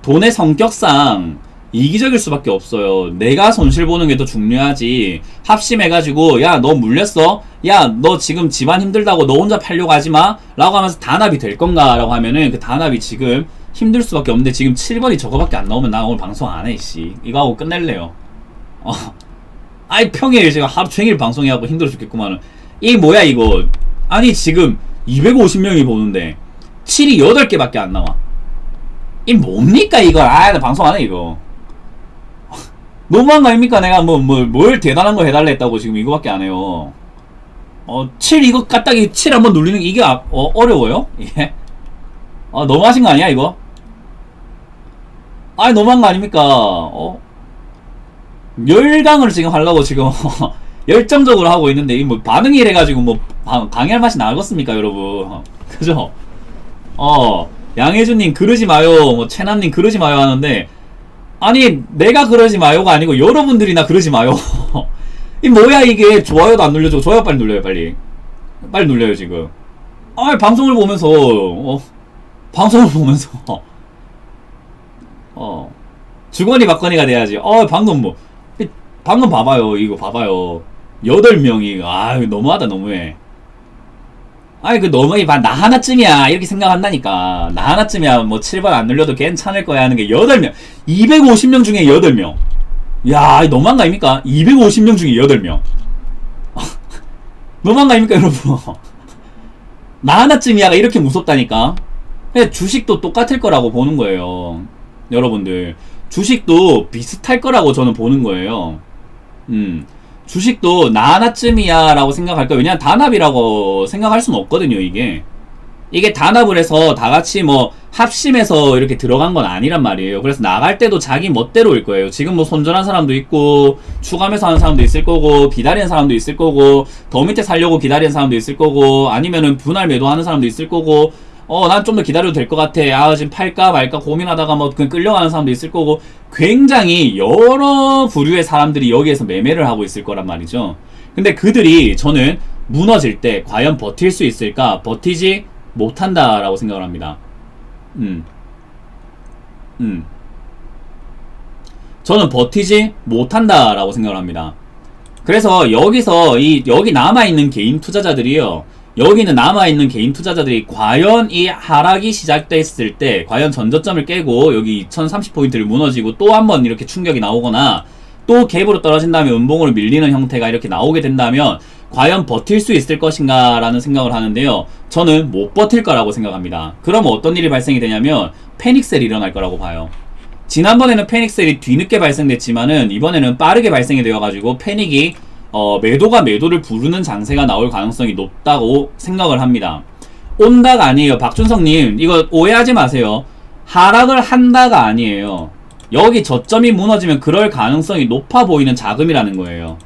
돈의 성격상 이기적일 수밖에 없어요. 내가 손실 보는 게 더 중요하지. 합심해가지고 야 너 물렸어? 야 너 지금 집안 힘들다고 너 혼자 팔려고 하지마? 라고 하면서 단합이 될 건가? 라고 하면은 그 단합이 지금 힘들 수밖에 없는데 지금 7번이 저거밖에 안 나오면 나 오늘 방송 안 해, 씨. 이거 하고 끝낼래요. 아이 평일 제가 하루 종일 방송해갖고 힘들어 죽겠구만은. 이 뭐야 이거. 아니 지금 250명이 보는데 7이 8개밖에 안 나와. 이 뭡니까 이거. 아 나 방송 안 해 이거. 너무한 거 아닙니까? 내가 뭘 대단한 거 해달라 했다고 지금 이거밖에 안 해요. 7 이거 까딱이 7 한번 눌리는 게 이게 어려워요? 예? 너무하신 거 아니야 이거? 아니 너무한 거 아닙니까? 열강을 지금 하려고 지금 열정적으로 하고 있는데 이 뭐 반응이 이래가지고 뭐 강의할 맛이 나겠습니까 여러분? 그죠? 양혜준님 그러지 마요, 뭐 채남님 그러지 마요 하는데 아니 내가 그러지 마요가 아니고 여러분들이나 그러지 마요. 이 뭐야 이게. 좋아요도 안 눌려줘. 좋아요 빨리 눌러요. 빨리 눌려요 지금. 방송을 보면서 방송을 보면서 주거니 받거니가 돼야지. 방금 봐봐요. 이거 봐봐요. 8명이 너무하다. 너무해. 그 너무 나 하나쯤이야 이렇게 생각한다니까. 나 하나쯤이야 뭐 7번 안 눌려도 괜찮을 거야 하는 게 8명. 250명 중에 8명. 야 너무한 거 아닙니까? 250명 중에 8명. 너무한 거 아닙니까 여러분? 나 하나쯤이야가 이렇게 무섭다니까. 주식도 똑같을 거라고 보는 거예요 여러분들. 주식도 비슷할 거라고 저는 보는 거예요. 주식도 나 하나쯤이야 라고 생각할 거예요. 왜냐면 단합이라고 생각할 수는 없거든요. 이게 단합을 해서 다같이 뭐 합심해서 이렇게 들어간 건 아니란 말이에요. 그래서 나갈 때도 자기 멋대로일 거예요. 지금 뭐 손절한 사람도 있고 추가매수 하는 사람도 있을 거고 기다리는 사람도 있을 거고 더 밑에 살려고 기다리는 사람도 있을 거고 아니면은 분할 매도하는 사람도 있을 거고 난 좀 더 기다려도 될 것 같아. 지금 팔까 말까 고민하다가 뭐 그냥 끌려가는 사람도 있을 거고 굉장히 여러 부류의 사람들이 여기에서 매매를 하고 있을 거란 말이죠. 근데 그들이 저는 무너질 때 과연 버틸 수 있을까? 버티지 못한다라고 생각을 합니다. 저는 버티지 못한다라고 생각을 합니다. 그래서 여기 남아있는 개인 투자자들이요. 여기는 남아있는 개인 투자자들이 과연 이 하락이 시작됐을 때 과연 전저점을 깨고 여기 2030포인트를 무너지고 또 한번 이렇게 충격이 나오거나 또 갭으로 떨어진 다음에 음봉으로 밀리는 형태가 이렇게 나오게 된다면 과연 버틸 수 있을 것인가 라는 생각을 하는데요. 저는 못 버틸 거라고 생각합니다. 그러면 어떤 일이 발생이 되냐면 패닉셀이 일어날 거라고 봐요. 지난번에는 패닉셀이 뒤늦게 발생됐지만은 이번에는 빠르게 발생이 되어가지고 패닉이 매도가 매도를 부르는 장세가 나올 가능성이 높다고 생각을 합니다. 온다가 아니에요. 박준성님 이거 오해하지 마세요. 하락을 한다가 아니에요. 여기 저점이 무너지면 그럴 가능성이 높아 보이는 자금이라는 거예요.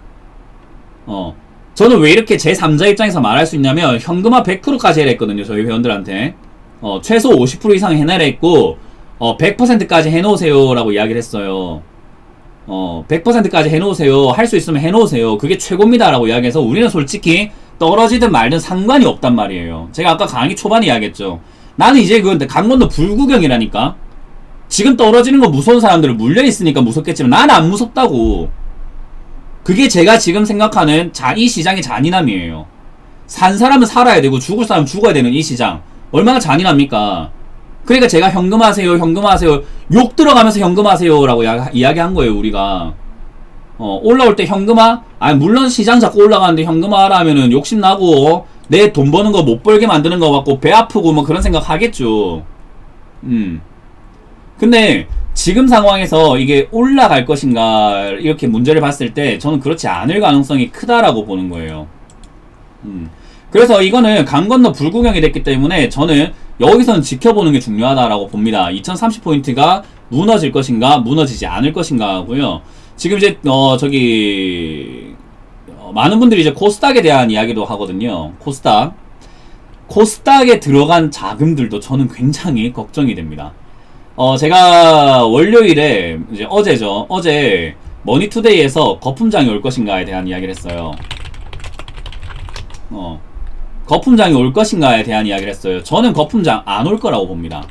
저는 왜 이렇게 제3자 입장에서 말할 수 있냐면 현금화 100%까지 해라 했거든요. 저희 회원들한테 최소 50% 이상 해내라 했고 100%까지 해놓으세요 라고 이야기를 했어요. 100%까지 해놓으세요. 할 수 있으면 해놓으세요. 그게 최고입니다 라고 이야기해서 우리는 솔직히 떨어지든 말든 상관이 없단 말이에요. 제가 아까 강의 초반에 이야기했죠. 나는 이제 강건도 불구경이라니까. 지금 떨어지는 거 무서운 사람들은 물려있으니까 무섭겠지만 나는 안 무섭다고. 그게 제가 지금 생각하는 이 시장의 잔인함이에요. 산 사람은 살아야 되고 죽을 사람은 죽어야 되는 이 시장 얼마나 잔인합니까? 그러니까 제가 현금하세요 욕 들어가면서 현금하세요 라고 이야기한 거예요. 우리가 올라올 때 현금화? 물론 시장 자꾸 올라가는데 현금화라 하면은 욕심나고 내 돈 버는 거 못 벌게 만드는 거 같고 배 아프고 뭐 그런 생각 하겠죠. 근데 지금 상황에서 이게 올라갈 것인가 이렇게 문제를 봤을 때 저는 그렇지 않을 가능성이 크다라고 보는 거예요. 그래서 이거는 강 건너 불구경이 됐기 때문에 저는 여기서는 지켜보는 게 중요하다라고 봅니다. 2030포인트가 무너질 것인가 무너지지 않을 것인가 하고요. 지금 이제 많은 분들이 이제 코스닥에 대한 이야기도 하거든요. 코스닥에 들어간 자금들도 저는 굉장히 걱정이 됩니다. 제가 월요일에 이제 어제 머니투데이에서 거품장이 올 것인가에 대한 이야기를 했어요. 거품장이 올 것인가에 대한 이야기를 했어요. 저는 거품장 안 올 거라고 봅니다.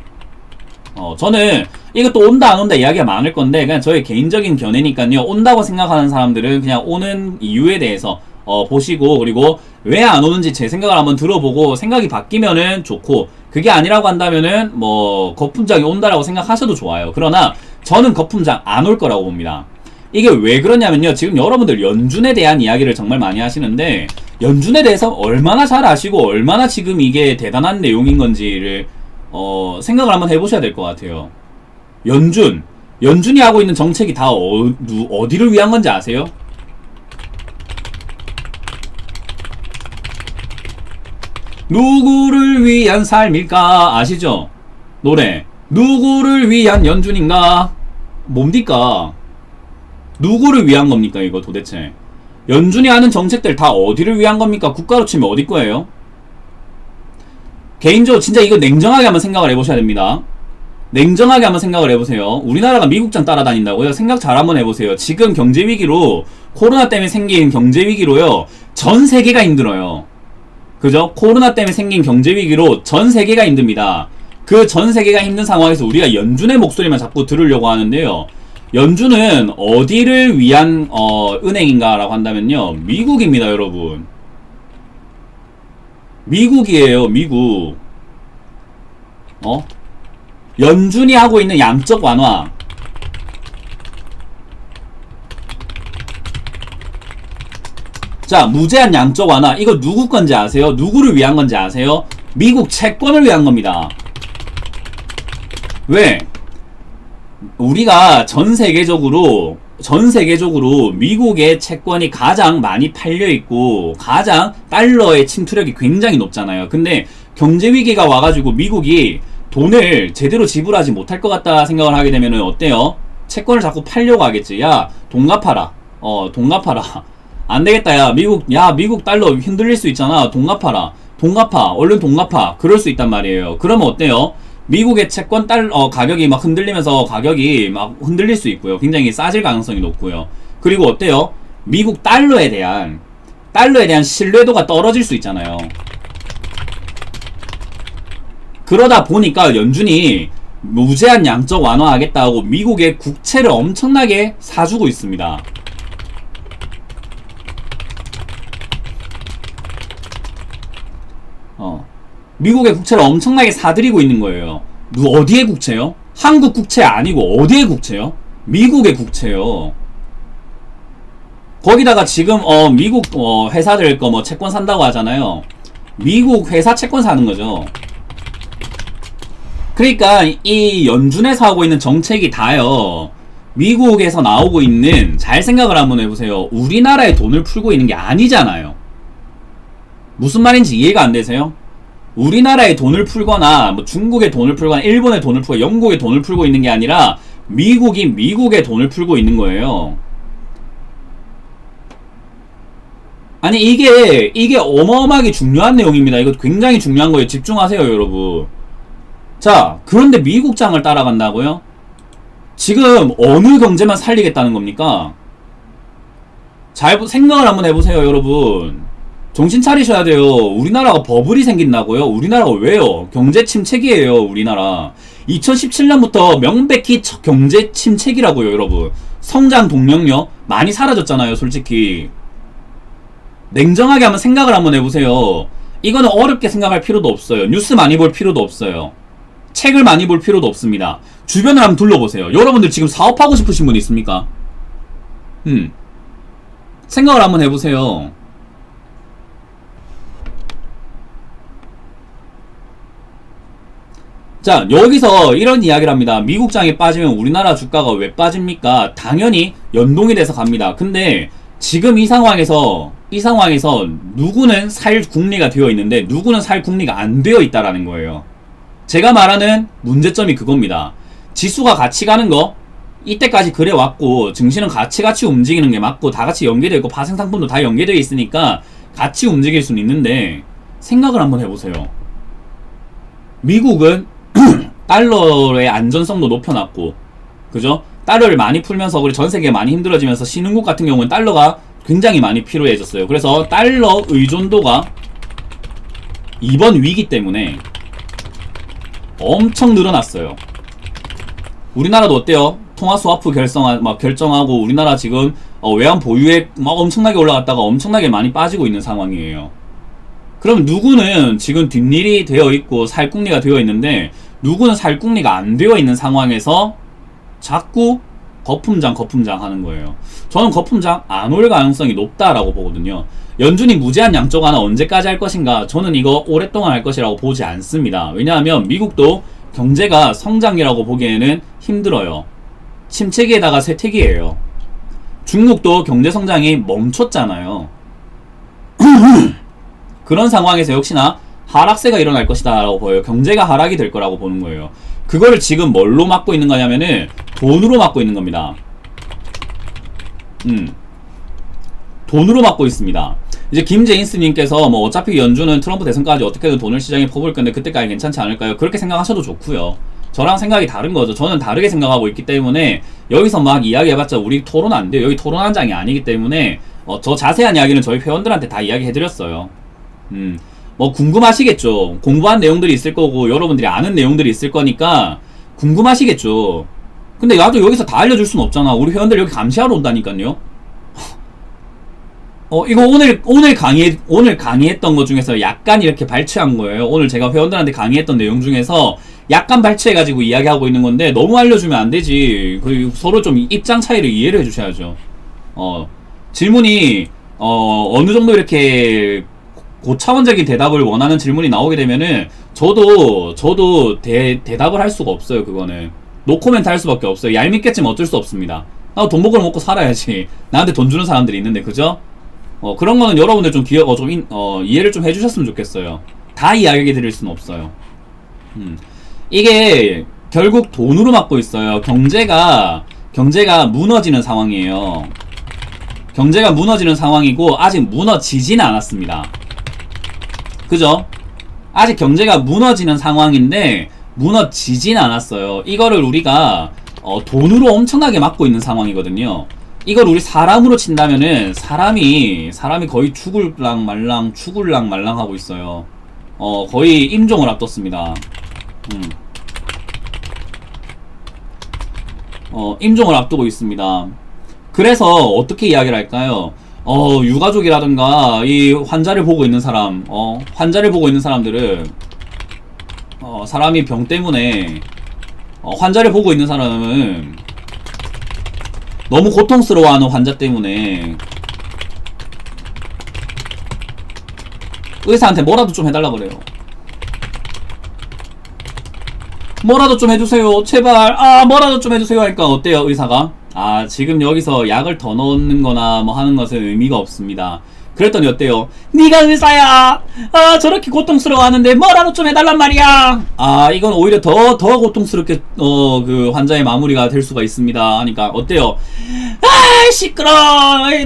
저는 이것도 온다 안 온다 이야기가 많을 건데 그냥 저의 개인적인 견해니까요. 온다고 생각하는 사람들은 그냥 오는 이유에 대해서 보시고, 그리고 왜 안 오는지 제 생각을 한번 들어보고 생각이 바뀌면은 좋고, 그게 아니라고 한다면은 뭐 거품장이 온다라고 생각하셔도 좋아요. 그러나 저는 거품장 안 올 거라고 봅니다. 이게 왜 그러냐면요, 지금 여러분들 연준에 대한 이야기를 정말 많이 하시는데 연준에 대해서 얼마나 잘 아시고 얼마나 지금 이게 대단한 내용인 건지를 생각을 한번 해보셔야 될 것 같아요. 연준이 하고 있는 정책이 다 어디를 위한 건지 아세요? 누구를 위한 삶일까? 아시죠? 노래. 누구를 위한 연준인가? 뭡니까? 누구를 위한 겁니까, 이거 도대체? 연준이 하는 정책들 다 어디를 위한 겁니까? 국가로 치면 어디 거예요? 개인적으로 진짜 이거 냉정하게 한번 생각을 해보셔야 됩니다. 냉정하게 한번 생각을 해보세요. 우리나라가 미국장 따라다닌다고요? 생각 잘 한번 해보세요. 지금 경제위기로, 코로나 때문에 생긴 경제위기로요, 전 세계가 힘들어요. 그죠? 코로나 때문에 생긴 경제위기로 전 세계가 힘듭니다. 그 전 세계가 힘든 상황에서 우리가 연준의 목소리만 자꾸 들으려고 하는데요, 연준은 어디를 위한 은행인가 라고 한다면요, 미국입니다. 여러분, 미국이에요. 미국. 연준이 하고 있는 양적 완화, 자, 무제한 양적 완화, 이거 누구 건지 아세요? 누구를 위한 건지 아세요? 미국 채권을 위한 겁니다. 왜? 우리가 전 세계적으로 미국의 채권이 가장 많이 팔려있고 가장 달러의 침투력이 굉장히 높잖아요. 근데 경제위기가 와가지고 미국이 돈을 제대로 지불하지 못할 것 같다 생각을 하게 되면은 어때요? 채권을 자꾸 팔려고 하겠지. 야, 돈 갚아라. 돈 갚아라. 안 되겠다. 야, 미국 달러 흔들릴 수 있잖아. 돈 갚아라. 돈 갚아. 얼른 돈 갚아. 그럴 수 있단 말이에요. 그러면 어때요? 미국의 채권 가격이 막 흔들리면서 가격이 막 흔들릴 수 있고요. 굉장히 싸질 가능성이 높고요. 그리고 어때요? 미국 달러에 대한 신뢰도가 떨어질 수 있잖아요. 그러다 보니까 연준이 무제한 양적 완화하겠다고 미국의 국채를 엄청나게 사주고 있습니다. 미국의 국채를 엄청나게 사들이고 있는 거예요. 어디의 국채요? 한국 국채 아니고 어디의 국채요? 미국의 국채요. 거기다가 지금 미국 회사들 거 뭐 채권 산다고 하잖아요. 미국 회사 채권 사는 거죠. 그러니까 이 연준에서 하고 있는 정책이 다요, 미국에서 나오고 있는, 잘 생각을 한번 해보세요, 우리나라에 돈을 풀고 있는 게 아니잖아요. 무슨 말인지 이해가 안 되세요? 우리나라에 돈을 풀거나 뭐 중국에 돈을 풀거나 일본에 돈을 풀고 영국에 돈을 풀고 있는 게 아니라 미국이 미국에 돈을 풀고 있는 거예요. 아니 이게 어마어마하게 중요한 내용입니다. 이거 굉장히 중요한 거예요. 집중하세요, 여러분. 자, 그런데 미국장을 따라간다고요? 지금 어느 경제만 살리겠다는 겁니까? 잘 생각을 한번 해보세요, 여러분. 정신 차리셔야 돼요. 우리나라가 버블이 생긴다고요? 우리나라가 왜요? 경제 침체기예요, 우리나라. 2017년부터 명백히 경제 침체기라고요, 여러분. 성장 동력요? 많이 사라졌잖아요, 솔직히. 냉정하게 한번 생각을 한번 해보세요. 이거는 어렵게 생각할 필요도 없어요. 뉴스 많이 볼 필요도 없어요. 책을 많이 볼 필요도 없습니다. 주변을 한번 둘러보세요. 여러분들 지금 사업하고 싶으신 분 있습니까? 생각을 한번 해보세요. 자, 여기서 이런 이야기를 합니다. 미국장이 빠지면 우리나라 주가가 왜 빠집니까? 당연히 연동이 돼서 갑니다. 근데 지금 이 상황에서 누구는 살 국리가 되어 있는데 누구는 살 국리가 안 되어 있다라는 거예요. 제가 말하는 문제점이 그겁니다. 지수가 같이 가는 거, 이때까지 그래 왔고, 증시는 같이 움직이는 게 맞고, 다 같이 연계되어 있고, 파생상품도 다 연계되어 있으니까 같이 움직일 수는 있는데, 생각을 한번 해보세요. 미국은 달러의 안전성도 높여놨고, 그죠? 달러를 많이 풀면서 우리 전 세계가 많이 힘들어지면서 신흥국 같은 경우는 달러가 굉장히 많이 필요해졌어요. 그래서 달러 의존도가 이번 위기 때문에 엄청 늘어났어요. 우리나라도 어때요? 통화 스와프 결정하고 우리나라 지금 외환 보유액 막 엄청나게 올라갔다가 엄청나게 많이 빠지고 있는 상황이에요. 그럼 누구는 지금 뒷일이 되어 있고 살궁리가 되어 있는데 누구는 살궁리가 안 되어 있는 상황에서 자꾸 거품장 하는 거예요. 저는 거품장 안 올 가능성이 높다라고 보거든요. 연준이 무제한 양적 완화 언제까지 할 것인가? 저는 이거 오랫동안 할 것이라고 보지 않습니다. 왜냐하면 미국도 경제가 성장이라고 보기에는 힘들어요. 침체기에다가 쇠퇴기예요. 중국도 경제 성장이 멈췄잖아요. 그런 상황에서 역시나 하락세가 일어날 것이다 라고 보여요. 경제가 하락이 될 거라고 보는 거예요. 그걸 지금 뭘로 막고 있는 거냐면은 돈으로 막고 있는 겁니다. 돈으로 막고 있습니다. 이제 김제인스님께서 뭐 어차피 연준은 트럼프 대선까지 어떻게든 돈을 시장에 퍼부을 건데 그때까지 괜찮지 않을까요? 그렇게 생각하셔도 좋고요. 저랑 생각이 다른 거죠. 저는 다르게 생각하고 있기 때문에 여기서 막 이야기해봤자 우리 토론 안 돼요. 여기 토론 한 장이 아니기 때문에 저 자세한 이야기는 저희 회원들한테 다 이야기해드렸어요. 뭐 궁금하시겠죠. 공부한 내용들이 있을 거고 여러분들이 아는 내용들이 있을 거니까 궁금하시겠죠. 근데 나도 여기서 다 알려줄 순 없잖아. 우리 회원들 여기 감시하러 온다니까요. 이거 오늘 강의했던 것 중에서 약간 이렇게 발췌한 거예요. 오늘 제가 회원들한테 강의했던 내용 중에서 약간 발췌해가지고 이야기하고 있는 건데 너무 알려주면 안 되지. 그리고 서로 좀 입장 차이를 이해를 해주셔야죠. 질문이 어느 정도 이렇게 고차원적인 대답을 원하는 질문이 나오게 되면은 저도 대답을 할 수가 없어요. 그거는 노코멘트 할 수밖에 없어요. 얄밉겠지만 어쩔 수 없습니다. 나도 돈 먹고 살아야지. 나한테 돈 주는 사람들이 있는데 그죠? 그런 거는 여러분들 좀 이해를 좀 해주셨으면 좋겠어요. 다 이야기 드릴 수는 없어요. 이게 결국 돈으로 막고 있어요. 경제가 무너지는 상황이에요. 경제가 무너지는 상황이고 아직 무너지지는 않았습니다. 그죠? 아직 경제가 무너지는 상황인데 무너지진 않았어요. 이거를 우리가 돈으로 엄청나게 막고 있는 상황이거든요. 이걸 우리 사람으로 친다면은 사람이 거의 죽을랑 말랑 하고 있어요. 거의 임종을 앞뒀습니다. 임종을 앞두고 있습니다. 그래서 어떻게 이야기를 할까요? 유가족이라든가 이 환자를 보고 있는 사람, 환자를 보고 있는 사람들은 사람이 병 때문에 환자를 보고 있는 사람은 너무 고통스러워하는 환자 때문에 의사한테 뭐라도 좀 해달라 그래요. 뭐라도 좀 해주세요. 제발. 뭐라도 좀 해주세요. 하니까 어때요, 의사가? 지금 여기서 약을 더 넣는 거나 뭐 하는 것은 의미가 없습니다. 그랬더니 어때요? 네가 의사야. 저렇게 고통스러워 하는데 뭐라도 좀 해달란 말이야. 이건 오히려 더 고통스럽게 그 환자의 마무리가 될 수가 있습니다. 하니까 어때요? 시끄러.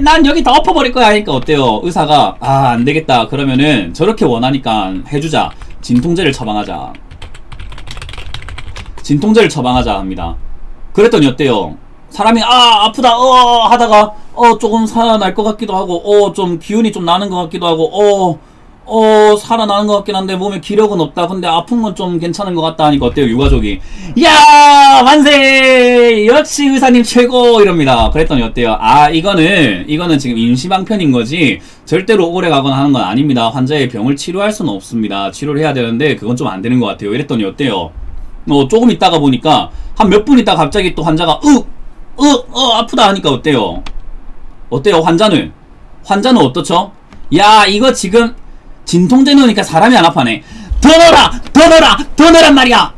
난 여기 다 엎어버릴 거야. 하니까 어때요? 의사가 안 되겠다. 그러면은 저렇게 원하니까 해주자. 진통제를 처방하자. 진통제를 처방하자 합니다. 그랬더니 어때요? 사람이 아프다 하다가 조금 살아날 것 같기도 하고 좀 기운이 좀 나는 것 같기도 하고 살아나는 것 같긴 한데 몸에 기력은 없다. 근데 아픈 건 좀 괜찮은 것 같다 하니까 어때요? 유가족이 야 만세 역시 의사님 최고 이럽니다. 그랬더니 어때요? 이거는 지금 임시방편인 거지 절대로 오래 가거나 하는 건 아닙니다. 환자의 병을 치료할 수는 없습니다. 치료를 해야 되는데 그건 좀 안 되는 것 같아요. 이랬더니 어때요? 조금 있다가 보니까 한 몇 분 있다가 갑자기 또 환자가 아프다 하니까 어때요? 환자는 어떻죠? 야 이거 지금 진통제 넣으니까 사람이 안 아파네. 더 넣으란 말이야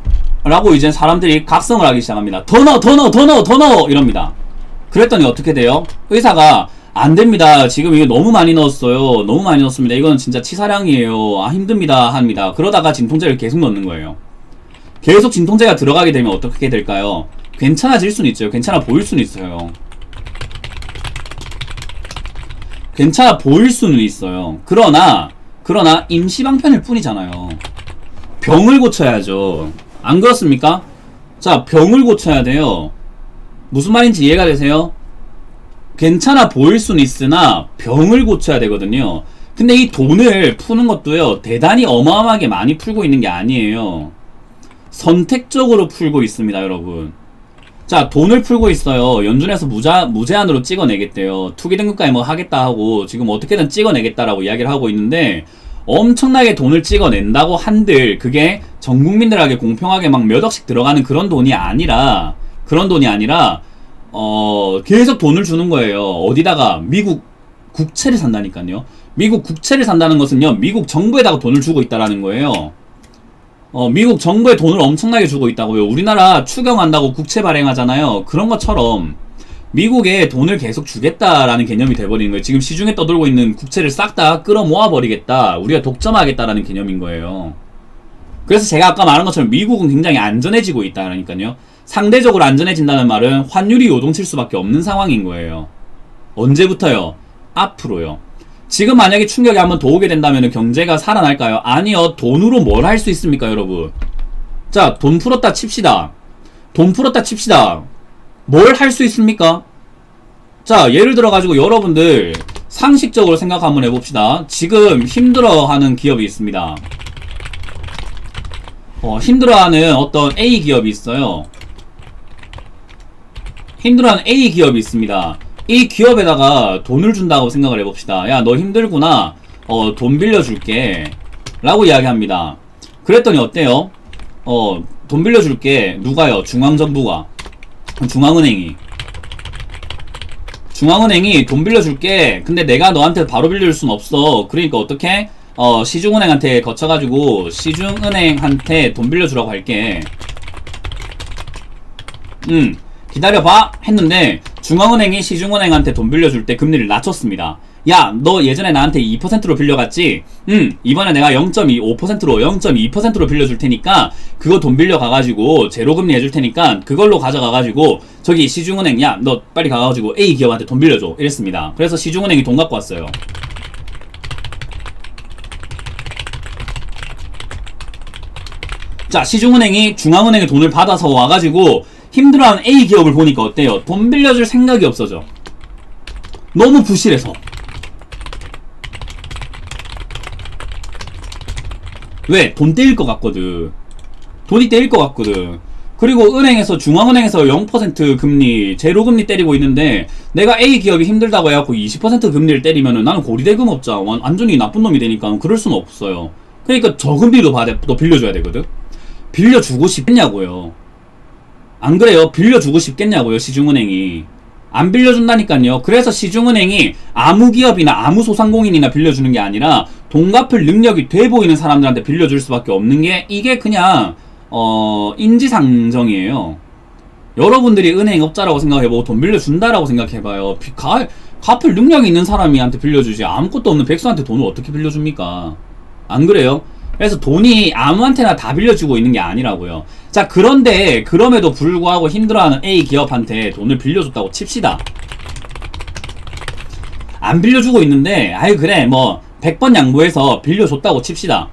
라고 이제 사람들이 각성을 하기 시작합니다. 더 넣어 이럽니다. 그랬더니 어떻게 돼요? 의사가 안됩니다. 지금 이게 너무 많이 넣었어요. 너무 많이 넣었습니다. 이건 진짜 치사량이에요. 힘듭니다 합니다. 그러다가 진통제를 계속 넣는 거예요. 계속 진통제가 들어가게 되면 어떻게 될까요? 괜찮아질 수는 있죠. 괜찮아 보일 수는 있어요. 괜찮아 보일 수는 있어요. 그러나 임시방편일 뿐이잖아요. 병을 고쳐야죠. 안 그렇습니까? 자, 병을 고쳐야 돼요. 무슨 말인지 이해가 되세요? 괜찮아 보일 수는 있으나 병을 고쳐야 되거든요. 근데 이 돈을 푸는 것도요, 대단히 어마어마하게 많이 풀고 있는 게 아니에요. 선택적으로 풀고 있습니다, 여러분. 자, 돈을 풀고 있어요. 연준에서 무제한으로 찍어내겠대요. 투기 등급까지 뭐 하겠다 하고 지금 어떻게든 찍어내겠다라고 이야기를 하고 있는데, 엄청나게 돈을 찍어낸다고 한들 그게 전 국민들에게 공평하게 막 몇 억씩 들어가는 그런 돈이 아니라 계속 돈을 주는 거예요. 어디다가? 미국 국채를 산다니까요. 미국 국채를 산다는 것은요, 미국 정부에다가 돈을 주고 있다라는 거예요. 미국 정부에 돈을 엄청나게 주고 있다고요. 우리나라 추경한다고 국채 발행하잖아요. 그런 것처럼 미국에 돈을 계속 주겠다라는 개념이 돼버리는 거예요. 지금 시중에 떠돌고 있는 국채를 싹 다 끌어모아 버리겠다, 우리가 독점하겠다라는 개념인 거예요. 그래서 제가 아까 말한 것처럼 미국은 굉장히 안전해지고 있다라니까요. 상대적으로 안전해진다는 말은 환율이 요동칠 수밖에 없는 상황인 거예요. 언제부터요? 앞으로요. 지금 만약에 충격이 한번 더 오게 된다면 경제가 살아날까요? 아니요. 돈으로 뭘 할 수 있습니까, 여러분? 자, 돈 풀었다 칩시다. 뭘 할 수 있습니까? 자, 예를 들어가지고 여러분들 상식적으로 생각 한번 해봅시다. 지금 힘들어하는 기업이 있습니다. 힘들어하는 어떤 A 기업이 있어요. 힘들어하는 A 기업이 있습니다. 이 기업에다가 돈을 준다고 생각을 해봅시다. 야, 너 힘들구나. 돈 빌려줄게. 라고 이야기합니다. 그랬더니 어때요? 돈 빌려줄게. 누가요? 중앙정부가. 중앙은행이 돈 빌려줄게. 근데 내가 너한테 바로 빌려줄 순 없어. 그러니까 어떻게? 시중은행한테 거쳐가지고 시중은행한테 돈 빌려주라고 할게. 기다려봐 했는데 중앙은행이 시중은행한테 돈 빌려줄 때 금리를 낮췄습니다. 야, 너 예전에 나한테 2%로 빌려갔지? 이번에 내가 0.2%로 빌려줄 테니까 그거 돈 빌려가가지고 제로금리 해줄 테니까 그걸로 가져가가지고 저기 시중은행, 야, 너 빨리 가가지고 A 기업한테 돈 빌려줘. 이랬습니다. 그래서 시중은행이 돈 갖고 왔어요. 자, 시중은행이 중앙은행의 돈을 받아서 와가지고 힘들어하는 A 기업을 보니까 어때요? 돈 빌려줄 생각이 없어져. 너무 부실해서. 왜? 돈 떼일 것 같거든. 돈이 떼일 것 같거든. 그리고 은행에서, 중앙은행에서 0% 금리, 제로금리 때리고 있는데 내가 A 기업이 힘들다고 해갖고 20% 금리를 때리면은 나는 고리대금업자, 완전히 나쁜 놈이 되니까 그럴 수는 없어요. 그러니까 저금리도 또 빌려줘야 되거든. 빌려주고 싶겠냐고요. 안 그래요? 빌려주고 싶겠냐고요, 시중은행이. 안 빌려준다니까요. 그래서 시중은행이 아무 기업이나 아무 소상공인이나 빌려주는 게 아니라 돈 갚을 능력이 돼 보이는 사람들한테 빌려줄 수밖에 없는 게, 이게 그냥 인지상정이에요. 여러분들이 은행업자라고 생각해보고 돈 빌려준다라고 생각해봐요. 갚을 능력이 있는 사람한테 빌려주지 아무것도 없는 백수한테 돈을 어떻게 빌려줍니까? 안 그래요? 그래서 돈이 아무한테나 다 빌려주고 있는 게 아니라고요. 자, 그런데 그럼에도 불구하고 힘들어하는 A 기업한테 돈을 빌려줬다고 칩시다. 안 빌려주고 있는데, 아유 그래 뭐 100번 양보해서 빌려줬다고 칩시다.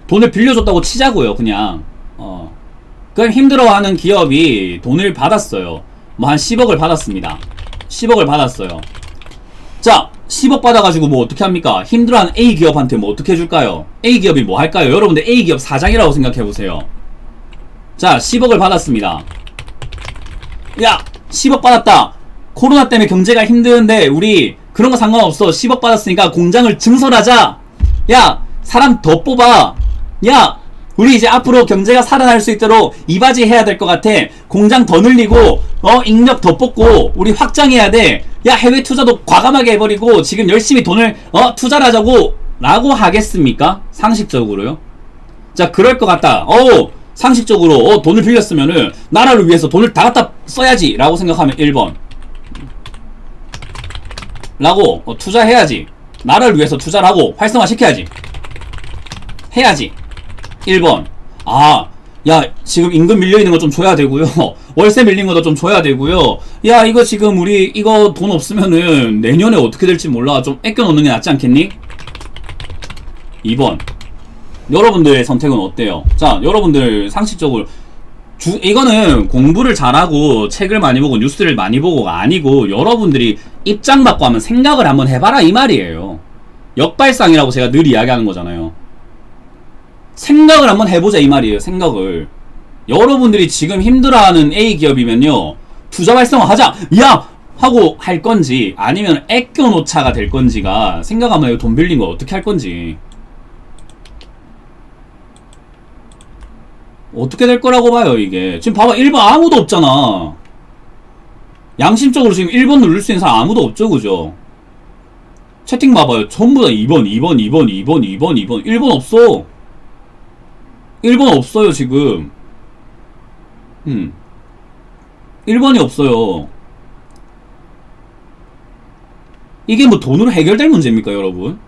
돈을 빌려줬다고 치자고요. 그냥 그럼 힘들어하는 기업이 돈을 받았어요. 뭐 한 10억을 받았습니다. 10억을 받았어요. 자, 10억 받아가지고 뭐 어떻게 합니까? 힘들어하는 A 기업한테 뭐 어떻게 해줄까요? A 기업이 뭐 할까요? 여러분들 A 기업 사장이라고 생각해보세요. 자, 10억을 받았습니다. 야, 10억 받았다. 코로나 때문에 경제가 힘드는데 우리 그런 거 상관없어. 10억 받았으니까 공장을 증설하자. 야, 사람 더 뽑아. 야, 우리 이제 앞으로 경제가 살아날 수 있도록 이바지 해야 될 것 같아. 공장 더 늘리고 인력 더 뽑고 우리 확장해야 돼. 야, 해외 투자도 과감하게 해버리고 지금 열심히 돈을 투자를 하자고 라고 하겠습니까? 상식적으로요. 자, 그럴 것 같다. 상식적으로 돈을 빌렸으면은 나라를 위해서 돈을 다 갖다 써야지 라고 생각하면 1번 라고 투자해야지. 나라를 위해서 투자를 하고 활성화 시켜야지. 해야지. 1번. 야, 지금 임금 밀려있는 거 좀 줘야 되고요. 월세 밀린 것도 좀 줘야 되고요. 야, 이거 지금 우리 이거 돈 없으면은 내년에 어떻게 될지 몰라. 좀 아껴놓는 게 낫지 않겠니? 2번. 여러분들의 선택은 어때요? 자, 여러분들 상식적으로 이거는 공부를 잘하고 책을 많이 보고 뉴스를 많이 보고가 아니고 여러분들이 입장 바꿔 하면 생각을 한번 해봐라 이 말이에요. 역발상이라고 제가 늘 이야기하는 거잖아요. 생각을 한번 해보자 이 말이에요. 생각을. 여러분들이 지금 힘들어하는 A기업이면요, 투자 활성화하자! 야! 하고 할 건지, 아니면 애껴놓자가 될 건지가 생각하면 돈 빌린 거 어떻게 할 건지. 어떻게 될 거라고 봐요, 이게. 지금 봐봐, 1번 아무도 없잖아. 양심적으로 지금 1번 누를 수 있는 사람 아무도 없죠, 그죠? 채팅 봐봐요. 전부 다 2번, 2번, 2번, 2번, 2번, 2번. 1번 없어. 1번 없어요, 지금. 1번이 없어요. 이게 뭐 돈으로 해결될 문제입니까, 여러분?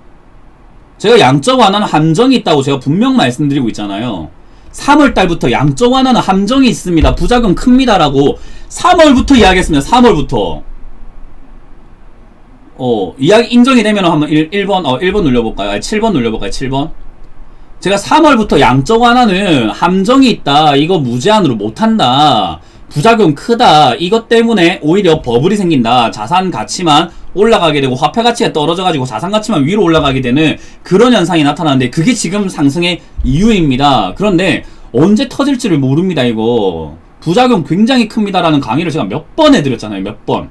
제가 양적 완화는 함정이 있다고 제가 분명 말씀드리고 있잖아요. 3월달부터 양적 완화는 함정이 있습니다. 부작용 큽니다라고 3월부터 이야기했습니다. 3월부터. 이야기 인정이 되면 한번 1번 눌러볼까요? 아니, 7번 눌러볼까요? 7번. 제가 3월부터 양적 완화는 함정이 있다. 이거 무제한으로 못한다. 부작용 크다. 이것 때문에 오히려 버블이 생긴다. 자산 가치만 올라가게 되고 화폐 가치가 떨어져가지고 자산 가치만 위로 올라가게 되는 그런 현상이 나타나는데, 그게 지금 상승의 이유입니다. 그런데 언제 터질지를 모릅니다. 이거 부작용 굉장히 큽니다라는 강의를 제가 몇 번 해드렸잖아요. 몇 번.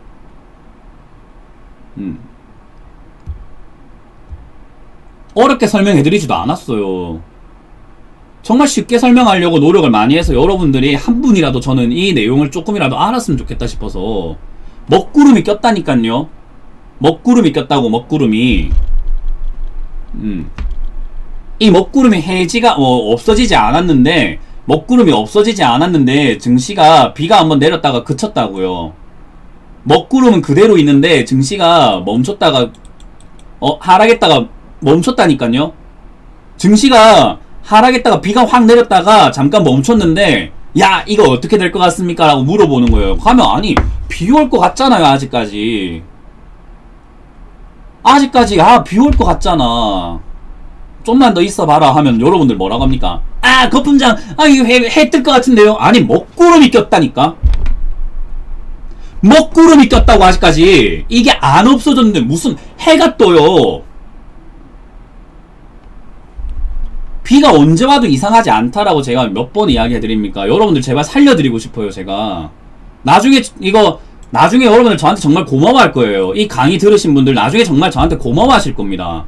어렵게 설명해드리지도 않았어요. 정말 쉽게 설명하려고 노력을 많이 해서 여러분들이 한 분이라도 저는 이 내용을 조금이라도 알았으면 좋겠다 싶어서. 먹구름이 꼈다니깐요. 먹구름이 꼈다고. 먹구름이. 이 먹구름이 해지가 없어지지 않았는데, 먹구름이 없어지지 않았는데 증시가 비가 한번 내렸다가 그쳤다고요. 먹구름은 그대로 있는데 증시가 멈췄다가 하락했다가 멈췄다니까요. 증시가 하락했다가 비가 확 내렸다가 잠깐 멈췄는데, 야 이거 어떻게 될 것 같습니까? 라고 물어보는 거예요. 하면 아니 비 올 것 같잖아요. 아직까지 비 올 것 같잖아. 좀만 더 있어봐라 하면 여러분들 뭐라고 합니까? 아 거품장 이거 해 뜰 것 같은데요. 아니 먹구름이 꼈다니까. 먹구름이 꼈다고. 아직까지 이게 안 없어졌는데 무슨 해가 떠요. 비가 언제 와도 이상하지 않다라고 제가 몇 번 이야기해드립니까? 여러분들 제발 살려드리고 싶어요. 제가 나중에 여러분들 저한테 정말 고마워할 거예요. 이 강의 들으신 분들 나중에 정말 저한테 고마워하실 겁니다.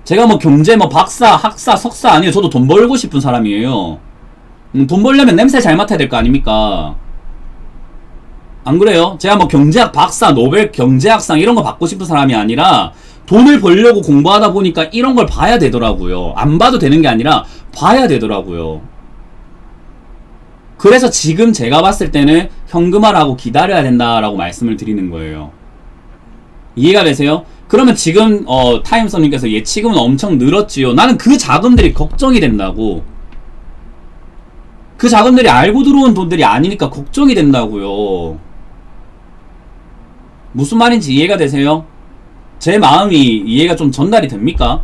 제가 뭐 경제 박사, 학사, 석사 아니에요. 저도 돈 벌고 싶은 사람이에요. 돈 벌려면 냄새 잘 맡아야 될 거 아닙니까? 안 그래요? 제가 뭐 경제학 박사, 노벨 경제학상 이런 거 받고 싶은 사람이 아니라 돈을 벌려고 공부하다 보니까 이런 걸 봐야 되더라고요. 안 봐도 되는 게 아니라 봐야 되더라고요. 그래서 지금 제가 봤을 때는 현금화라고 기다려야 된다라고 말씀을 드리는 거예요. 이해가 되세요? 그러면 지금 타임선님께서 예치금은 엄청 늘었지요. 나는 그 자금들이 걱정이 된다고. 그 자금들이 알고 들어온 돈들이 아니니까 걱정이 된다고요. 무슨 말인지 이해가 되세요? 제 마음이 이해가 좀 전달이 됩니까?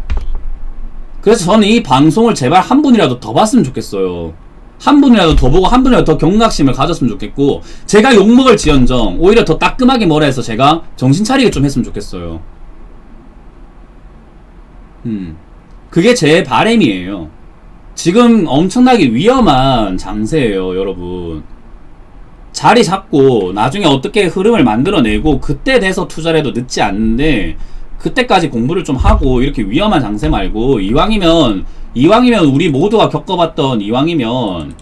그래서 저는 이 방송을 제발 한 분이라도 더 봤으면 좋겠어요. 한 분이라도 더 보고 한 분이라도 더 경각심을 가졌으면 좋겠고, 제가 욕먹을 지언정 오히려 더 따끔하게 뭐라 해서 제가 정신 차리게 좀 했으면 좋겠어요. 그게 제 바람이에요. 지금 엄청나게 위험한 장세예요, 여러분. 자리 잡고 나중에 어떻게 흐름을 만들어내고 그때 돼서 투자를 해도 늦지 않는데, 그때까지 공부를 좀 하고 이렇게 위험한 장세 말고, 이왕이면 우리 모두가 겪어봤던 이왕이면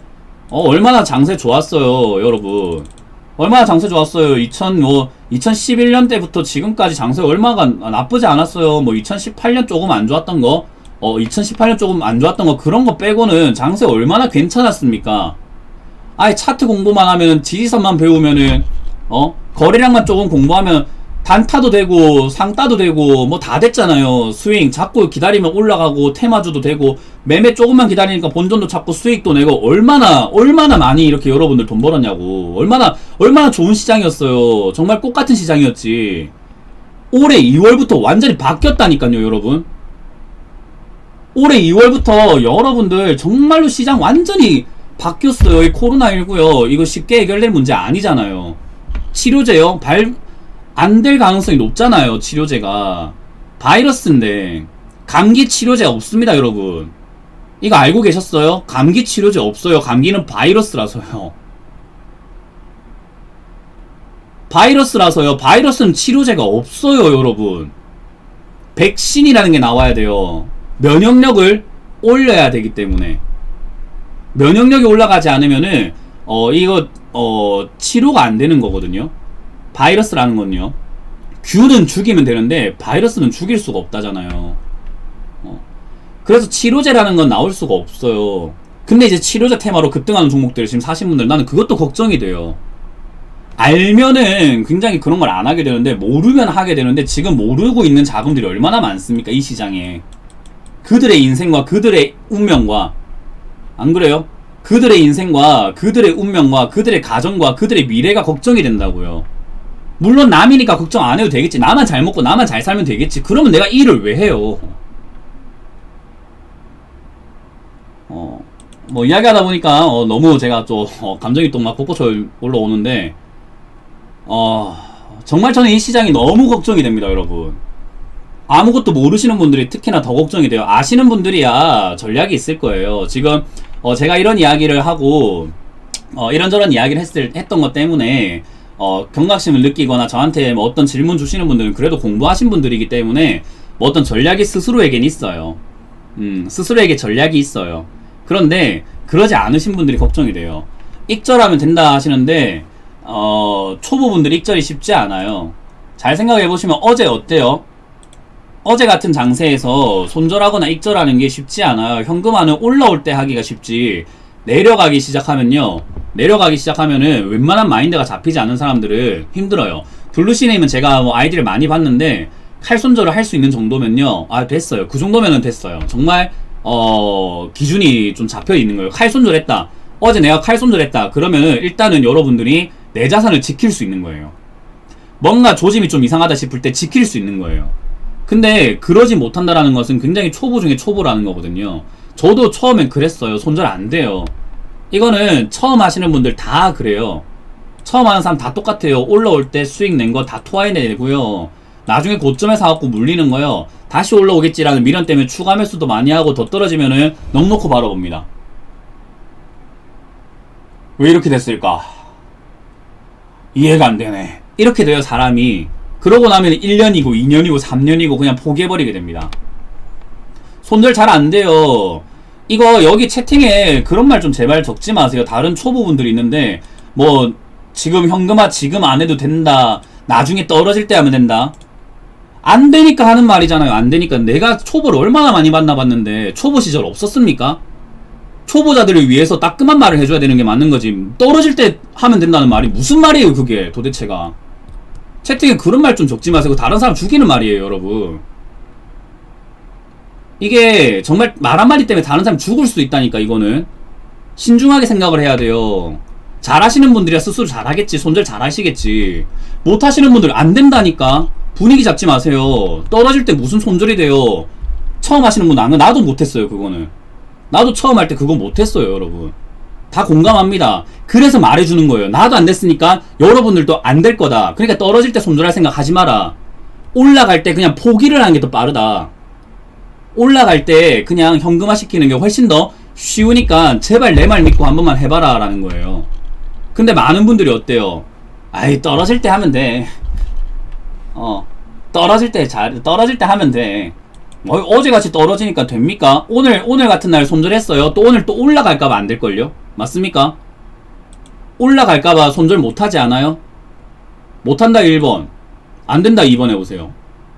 얼마나 장세 좋았어요, 여러분. 얼마나 장세 좋았어요. 2011년 때부터 지금까지 장세 얼마가 나쁘지 않았어요. 뭐 2018년 조금 안 좋았던 거, 2018년 조금 안 좋았던 거, 그런 거 빼고는 장세 얼마나 괜찮았습니까? 아예 차트 공부만 하면은, 지지선만 배우면은, 거래량만 조금 공부하면 단타도 되고 상따도 되고 뭐 다 됐잖아요. 스윙 잡고 기다리면 올라가고 테마주도 되고, 매매 조금만 기다리니까 본전도 잡고 수익도 내고, 얼마나 많이 이렇게 여러분들 돈 벌었냐고. 얼마나 좋은 시장이었어요. 정말 꽃같은 시장이었지. 올해 2월부터 완전히 바뀌었다니까요, 여러분. 올해 2월부터 여러분들 정말로 시장 완전히 바뀌었어요. 이 코로나19요, 이거 쉽게 해결될 문제 아니잖아요. 치료제요? 안 될 가능성이 높잖아요. 치료제가 바이러스인데 감기 치료제 없습니다, 여러분. 이거 알고 계셨어요? 감기 치료제 없어요. 감기는 바이러스라서요. 바이러스라서요. 바이러스는 치료제가 없어요, 여러분. 백신이라는 게 나와야 돼요. 면역력을 올려야 되기 때문에. 면역력이 올라가지 않으면은 이거 치료가 안 되는 거거든요. 바이러스라는 건요. 균은 죽이면 되는데 바이러스는 죽일 수가 없다잖아요. 그래서 치료제라는 건 나올 수가 없어요. 근데 이제 치료제 테마로 급등하는 종목들 지금 사신 분들, 나는 그것도 걱정이 돼요. 알면은 굉장히 그런 걸 안 하게 되는데, 모르면 하게 되는데, 지금 모르고 있는 자금들이 얼마나 많습니까, 이 시장에. 그들의 인생과 그들의 운명과, 안 그래요? 그들의 인생과 그들의 운명과 그들의 가정과 그들의 미래가 걱정이 된다고요. 물론 남이니까 걱정 안 해도 되겠지. 나만 잘 먹고 나만 잘 살면 되겠지. 그러면 내가 이 일을 왜 해요? 뭐 이야기하다 보니까 너무 제가 좀 감정이 또 막 솟구쳐 올라오는데, 정말 저는 이 시장이 너무 걱정이 됩니다, 여러분. 아무것도 모르시는 분들이 특히나 더 걱정이 돼요. 아시는 분들이야 전략이 있을 거예요. 지금 제가 이런 이야기를 하고 이런저런 이야기를 했던 것 때문에 경각심을 느끼거나 저한테 뭐 어떤 질문 주시는 분들은 그래도 공부하신 분들이기 때문에 뭐 어떤 전략이 스스로에겐 있어요. 스스로에게 전략이 있어요. 그런데 그러지 않으신 분들이 걱정이 돼요. 익절하면 된다 하시는데 초보분들이 익절이 쉽지 않아요. 잘 생각해보시면 어제 어때요? 어제 같은 장세에서 손절하거나 익절하는 게 쉽지 않아요. 현금화는 올라올 때 하기가 쉽지, 내려가기 시작하면은 웬만한 마인드가 잡히지 않은 사람들은 힘들어요. 블루시네임은 제가 뭐 아이디를 많이 봤는데 칼 손절을 할 수 있는 정도면요, 됐어요. 그 정도면은 됐어요. 정말 기준이 좀 잡혀 있는 거예요. 칼 손절했다, 어제 내가 칼 손절했다 그러면은 일단은 여러분들이 내 자산을 지킬 수 있는 거예요. 뭔가 조짐이 좀 이상하다 싶을 때 지킬 수 있는 거예요. 근데 그러지 못한다라는 것은 굉장히 초보 중에 초보라는 거거든요. 저도 처음엔 그랬어요. 손절 안 돼요. 이거는 처음 하시는 분들 다 그래요. 처음 하는 사람 다 똑같아요. 올라올 때 수익 낸 거 다 토해내고요. 나중에 고점에 사갖고 물리는 거요, 다시 올라오겠지라는 미련 때문에 추가 매수도 많이 하고 더 떨어지면은 넋 놓고 바라봅니다. 왜 이렇게 됐을까? 이해가 안 되네. 이렇게 돼요, 사람이. 그러고 나면 1년이고 2년이고 3년이고 그냥 포기해버리게 됩니다. 손절 잘 안 돼요. 이거 여기 채팅에 그런 말 좀 제발 적지 마세요. 다른 초보분들이 있는데 뭐 지금 현금화 지금 안 해도 된다, 나중에 떨어질 때 하면 된다. 안 되니까 하는 말이잖아요. 안 되니까. 내가 초보를 얼마나 많이 만나봤는데 초보 시절 없었습니까? 초보자들을 위해서 따끔한 말을 해줘야 되는 게 맞는 거지, 떨어질 때 하면 된다는 말이 무슨 말이에요 그게 도대체가. 채팅에 그런 말 좀 적지 마세요. 다른 사람 죽이는 말이에요, 여러분. 이게 정말 말 한마디 때문에 다른 사람 죽을 수도 있다니까. 이거는 신중하게 생각을 해야 돼요. 잘하시는 분들이야 스스로 잘하겠지, 손절 잘하시겠지. 못하시는 분들 안 된다니까. 분위기 잡지 마세요. 떨어질 때 무슨 손절이 돼요. 처음 하시는 분 나도 못했어요. 그거는 나도 처음 할 때 그거 못했어요, 여러분. 다 공감합니다. 그래서 말해주는 거예요. 나도 안 됐으니까 여러분들도 안 될 거다. 그러니까 떨어질 때 손절할 생각 하지 마라. 올라갈 때 그냥 포기를 하는 게 더 빠르다. 올라갈 때 그냥 현금화 시키는 게 훨씬 더 쉬우니까 제발 내 말 믿고 한 번만 해봐라 라는 거예요. 근데 많은 분들이 어때요? 아이, 떨어질 때 하면 돼. 떨어질 때 하면 돼. 어제같이 떨어지니까 됩니까? 오늘 같은 날 손절했어요. 또 오늘 또 올라갈까봐 안 될걸요? 맞습니까? 올라갈까봐 손절 못하지 않아요? 못한다 1번, 안된다 2번 해보세요.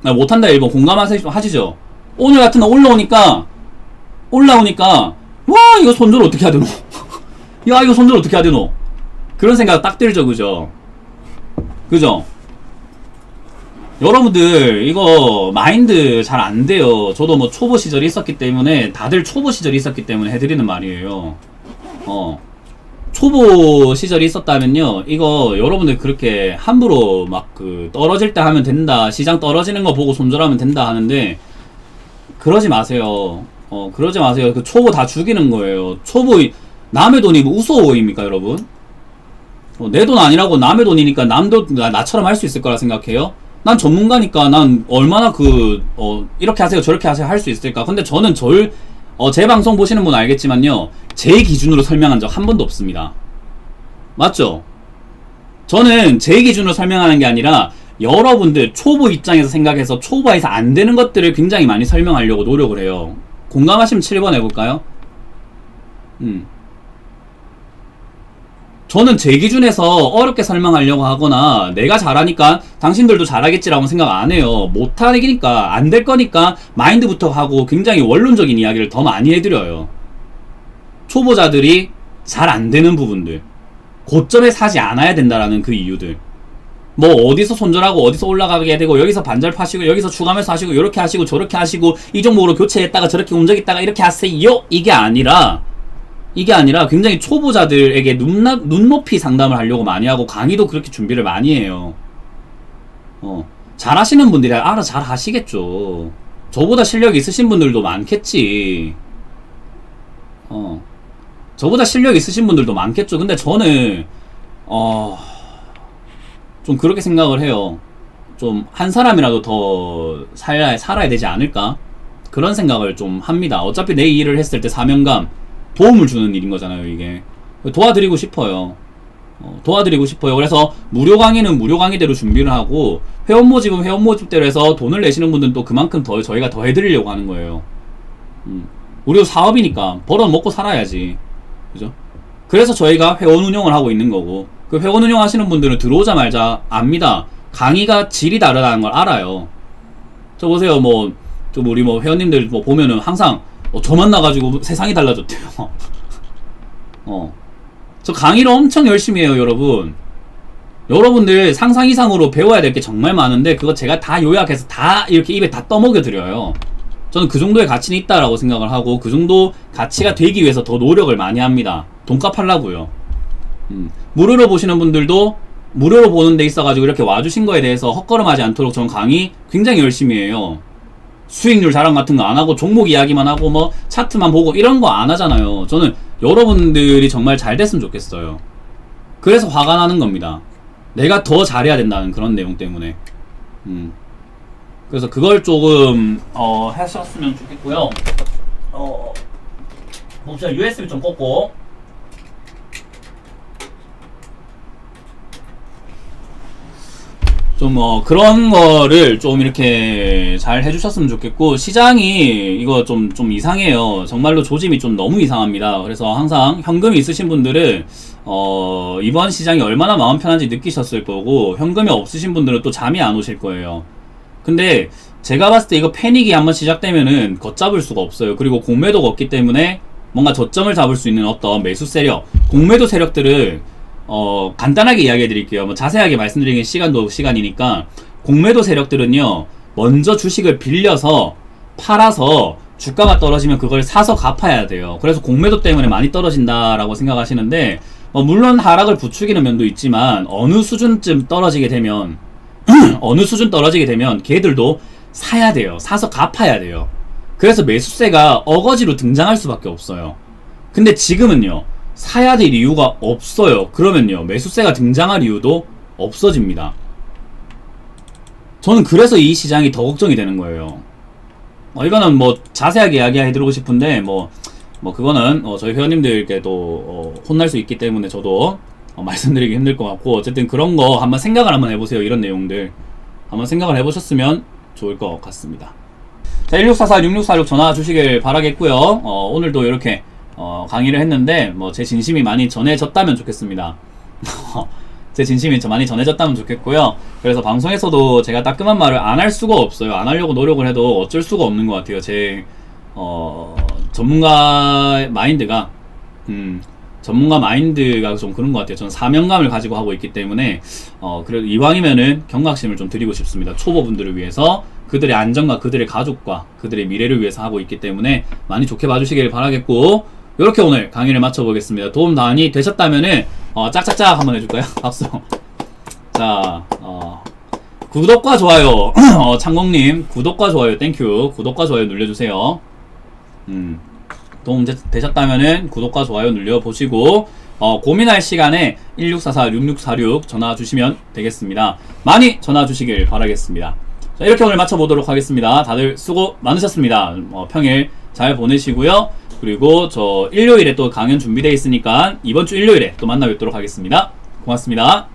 못한다 1번 공감하시죠? 오늘 같은 날 올라오니까 와, 이거 손절 어떻게 해야 되노? 야, 이거 손절 어떻게 해야 되노? 그런 생각 딱 들죠, 그죠? 여러분들 이거 마인드 잘 안 돼요. 저도 뭐 초보 시절이 있었기 때문에, 다들 초보 시절이 있었기 때문에 해드리는 말이에요. 초보 시절이 있었다면요, 이거 여러분들 그렇게 함부로 막 떨어질 때 하면 된다, 시장 떨어지는 거 보고 손절하면 된다 하는데 그러지 마세요. 그러지 마세요. 그 초보 다 죽이는 거예요. 초보, 남의 돈이 뭐 우스워입니까, 여러분? 내 돈 아니라고 남의 돈이니까 남도 나처럼 할 수 있을 거라 생각해요? 난 전문가니까 난 얼마나 이렇게 하세요 저렇게 하세요 할 수 있을까. 근데 저는 제 방송 보시는 분 알겠지만요, 제 기준으로 설명한 적 한 번도 없습니다. 맞죠? 저는 제 기준으로 설명하는 게 아니라 여러분들 초보 입장에서 생각해서 초보에서 안 되는 것들을 굉장히 많이 설명하려고 노력을 해요. 공감하시면 7번 해볼까요? 저는 제 기준에서 어렵게 설명하려고 하거나 내가 잘하니까 당신들도 잘하겠지라고 생각 안 해요. 못하니까 안 될 거니까 마인드부터 하고 굉장히 원론적인 이야기를 더 많이 해드려요. 초보자들이 잘 안 되는 부분들, 고점에 사지 않아야 된다라는 그 이유들, 뭐 어디서 손절하고 어디서 올라가게 되고 여기서 반절 파시고 여기서 추가매수 하시고 이렇게 하시고 저렇게 하시고 이 종목으로 교체했다가 저렇게 움직였다가 이렇게 하세요, 이게 아니라 굉장히 초보자들에게 눈높이 상담을 하려고 많이 하고 강의도 그렇게 준비를 많이 해요. 잘하시는 분들이 알아 잘 하시겠죠. 저보다 실력이 있으신 분들도 많겠지. 저보다 실력 있으신 분들도 많겠죠. 근데 저는 좀 그렇게 생각을 해요. 좀 한 사람이라도 더 살아야 되지 않을까? 그런 생각을 좀 합니다. 어차피 내 일을 했을 때 사명감, 도움을 주는 일인 거잖아요, 이게. 도와드리고 싶어요. 도와드리고 싶어요. 그래서 무료 강의는 무료 강의대로 준비를 하고, 회원 모집은 회원 모집대로 해서 돈을 내시는 분들은 또 그만큼 더 저희가 더 해드리려고 하는 거예요. 우리도 사업이니까 벌어 먹고 살아야지. 그죠? 그래서 저희가 회원 운영을 하고 있는 거고, 그 회원 운영하시는 분들은 들어오자마자 압니다. 강의가 질이 다르다는 걸 알아요. 저 보세요, 좀 우리 회원님들 보면은 항상 저 만나가지고 세상이 달라졌대요. 저 강의를 엄청 열심히 해요, 여러분. 여러분들 상상 이상으로 배워야 될 게 정말 많은데 그거 제가 다 요약해서 다 이렇게 입에 다 떠먹여 드려요. 저는 그 정도의 가치는 있다라고 생각을 하고 그 정도 가치가 되기 위해서 더 노력을 많이 합니다. 돈값 하려고요. 무료로 보시는 분들도 무료로 보는 데 있어가지고 이렇게 와주신 거에 대해서 헛걸음하지 않도록 저는 강의 굉장히 열심히 해요. 수익률 자랑 같은 거 안 하고 종목 이야기만 하고 차트만 보고 이런 거 안 하잖아요. 저는 여러분들이 정말 잘 됐으면 좋겠어요. 그래서 화가 나는 겁니다. 내가 더 잘해야 된다는 그런 내용 때문에. 그래서 그걸 조금 하셨으면 좋겠고요. 봅시다. USB 좀 꽂고. 좀 그런 거를 좀 이렇게 잘 해주셨으면 좋겠고, 시장이 이거 좀 이상해요. 정말로 조짐이 좀 너무 이상합니다. 그래서 항상 현금이 있으신 분들은 이번 시장이 얼마나 마음 편한지 느끼셨을 거고, 현금이 없으신 분들은 또 잠이 안 오실 거예요. 근데 제가 봤을 때 이거 패닉이 한번 시작되면은 걷잡을 수가 없어요. 그리고 공매도가 없기 때문에 뭔가 저점을 잡을 수 있는 어떤 매수 세력, 공매도 세력들을 간단하게 이야기해 드릴게요. 자세하게 말씀드리긴 시간이니까, 공매도 세력들은요, 먼저 주식을 빌려서 팔아서 주가가 떨어지면 그걸 사서 갚아야 돼요. 그래서 공매도 때문에 많이 떨어진다라고 생각하시는데, 물론 하락을 부추기는 면도 있지만 어느 수준쯤 떨어지게 되면 어느 수준 떨어지게 되면 걔들도 사야 돼요. 사서 갚아야 돼요. 그래서 매수세가 어거지로 등장할 수밖에 없어요. 근데 지금은요, 사야 될 이유가 없어요. 그러면요, 매수세가 등장할 이유도 없어집니다. 저는 그래서 이 시장이 더 걱정이 되는 거예요. 이거는 자세하게 이야기해드리고 싶은데 그거는 저희 회원님들께도 혼날 수 있기 때문에 저도 말씀드리기 힘들 것 같고, 어쨌든 그런 거 한번 생각을 한번 해보세요. 이런 내용들 한번 생각을 해보셨으면 좋을 것 같습니다. 자, 1644-6646 전화 주시길 바라겠고요. 오늘도 이렇게 강의를 했는데 제 진심이 많이 전해졌다면 좋겠습니다. 제 진심이 많이 전해졌다면 좋겠고요. 그래서 방송에서도 제가 따끔한 말을 안 할 수가 없어요. 안 하려고 노력을 해도 어쩔 수가 없는 것 같아요. 제 전문가 마인드가 좀 그런 것 같아요. 저는 사명감을 가지고 하고 있기 때문에 그래도 이왕이면은 경각심을 좀 드리고 싶습니다. 초보분들을 위해서, 그들의 안전과 그들의 가족과 그들의 미래를 위해서 하고 있기 때문에 많이 좋게 봐주시길 바라겠고, 이렇게 오늘 강의를 마쳐보겠습니다. 도움 많이 되셨다면은 짝짝짝 한번 해줄까요? 박수. 자, 구독과 좋아요. 창공님 구독과 좋아요 땡큐. 구독과 좋아요 눌러주세요. 도움 되셨다면은 구독과 좋아요 눌러보시고, 고민할 시간에 1644-6646 전화 주시면 되겠습니다. 많이 전화 주시길 바라겠습니다. 자, 이렇게 오늘 마쳐보도록 하겠습니다. 다들 수고 많으셨습니다. 평일 잘 보내시고요. 그리고 저 일요일에 또 강연 준비되어 있으니까 이번 주 일요일에 또 만나 뵙도록 하겠습니다. 고맙습니다.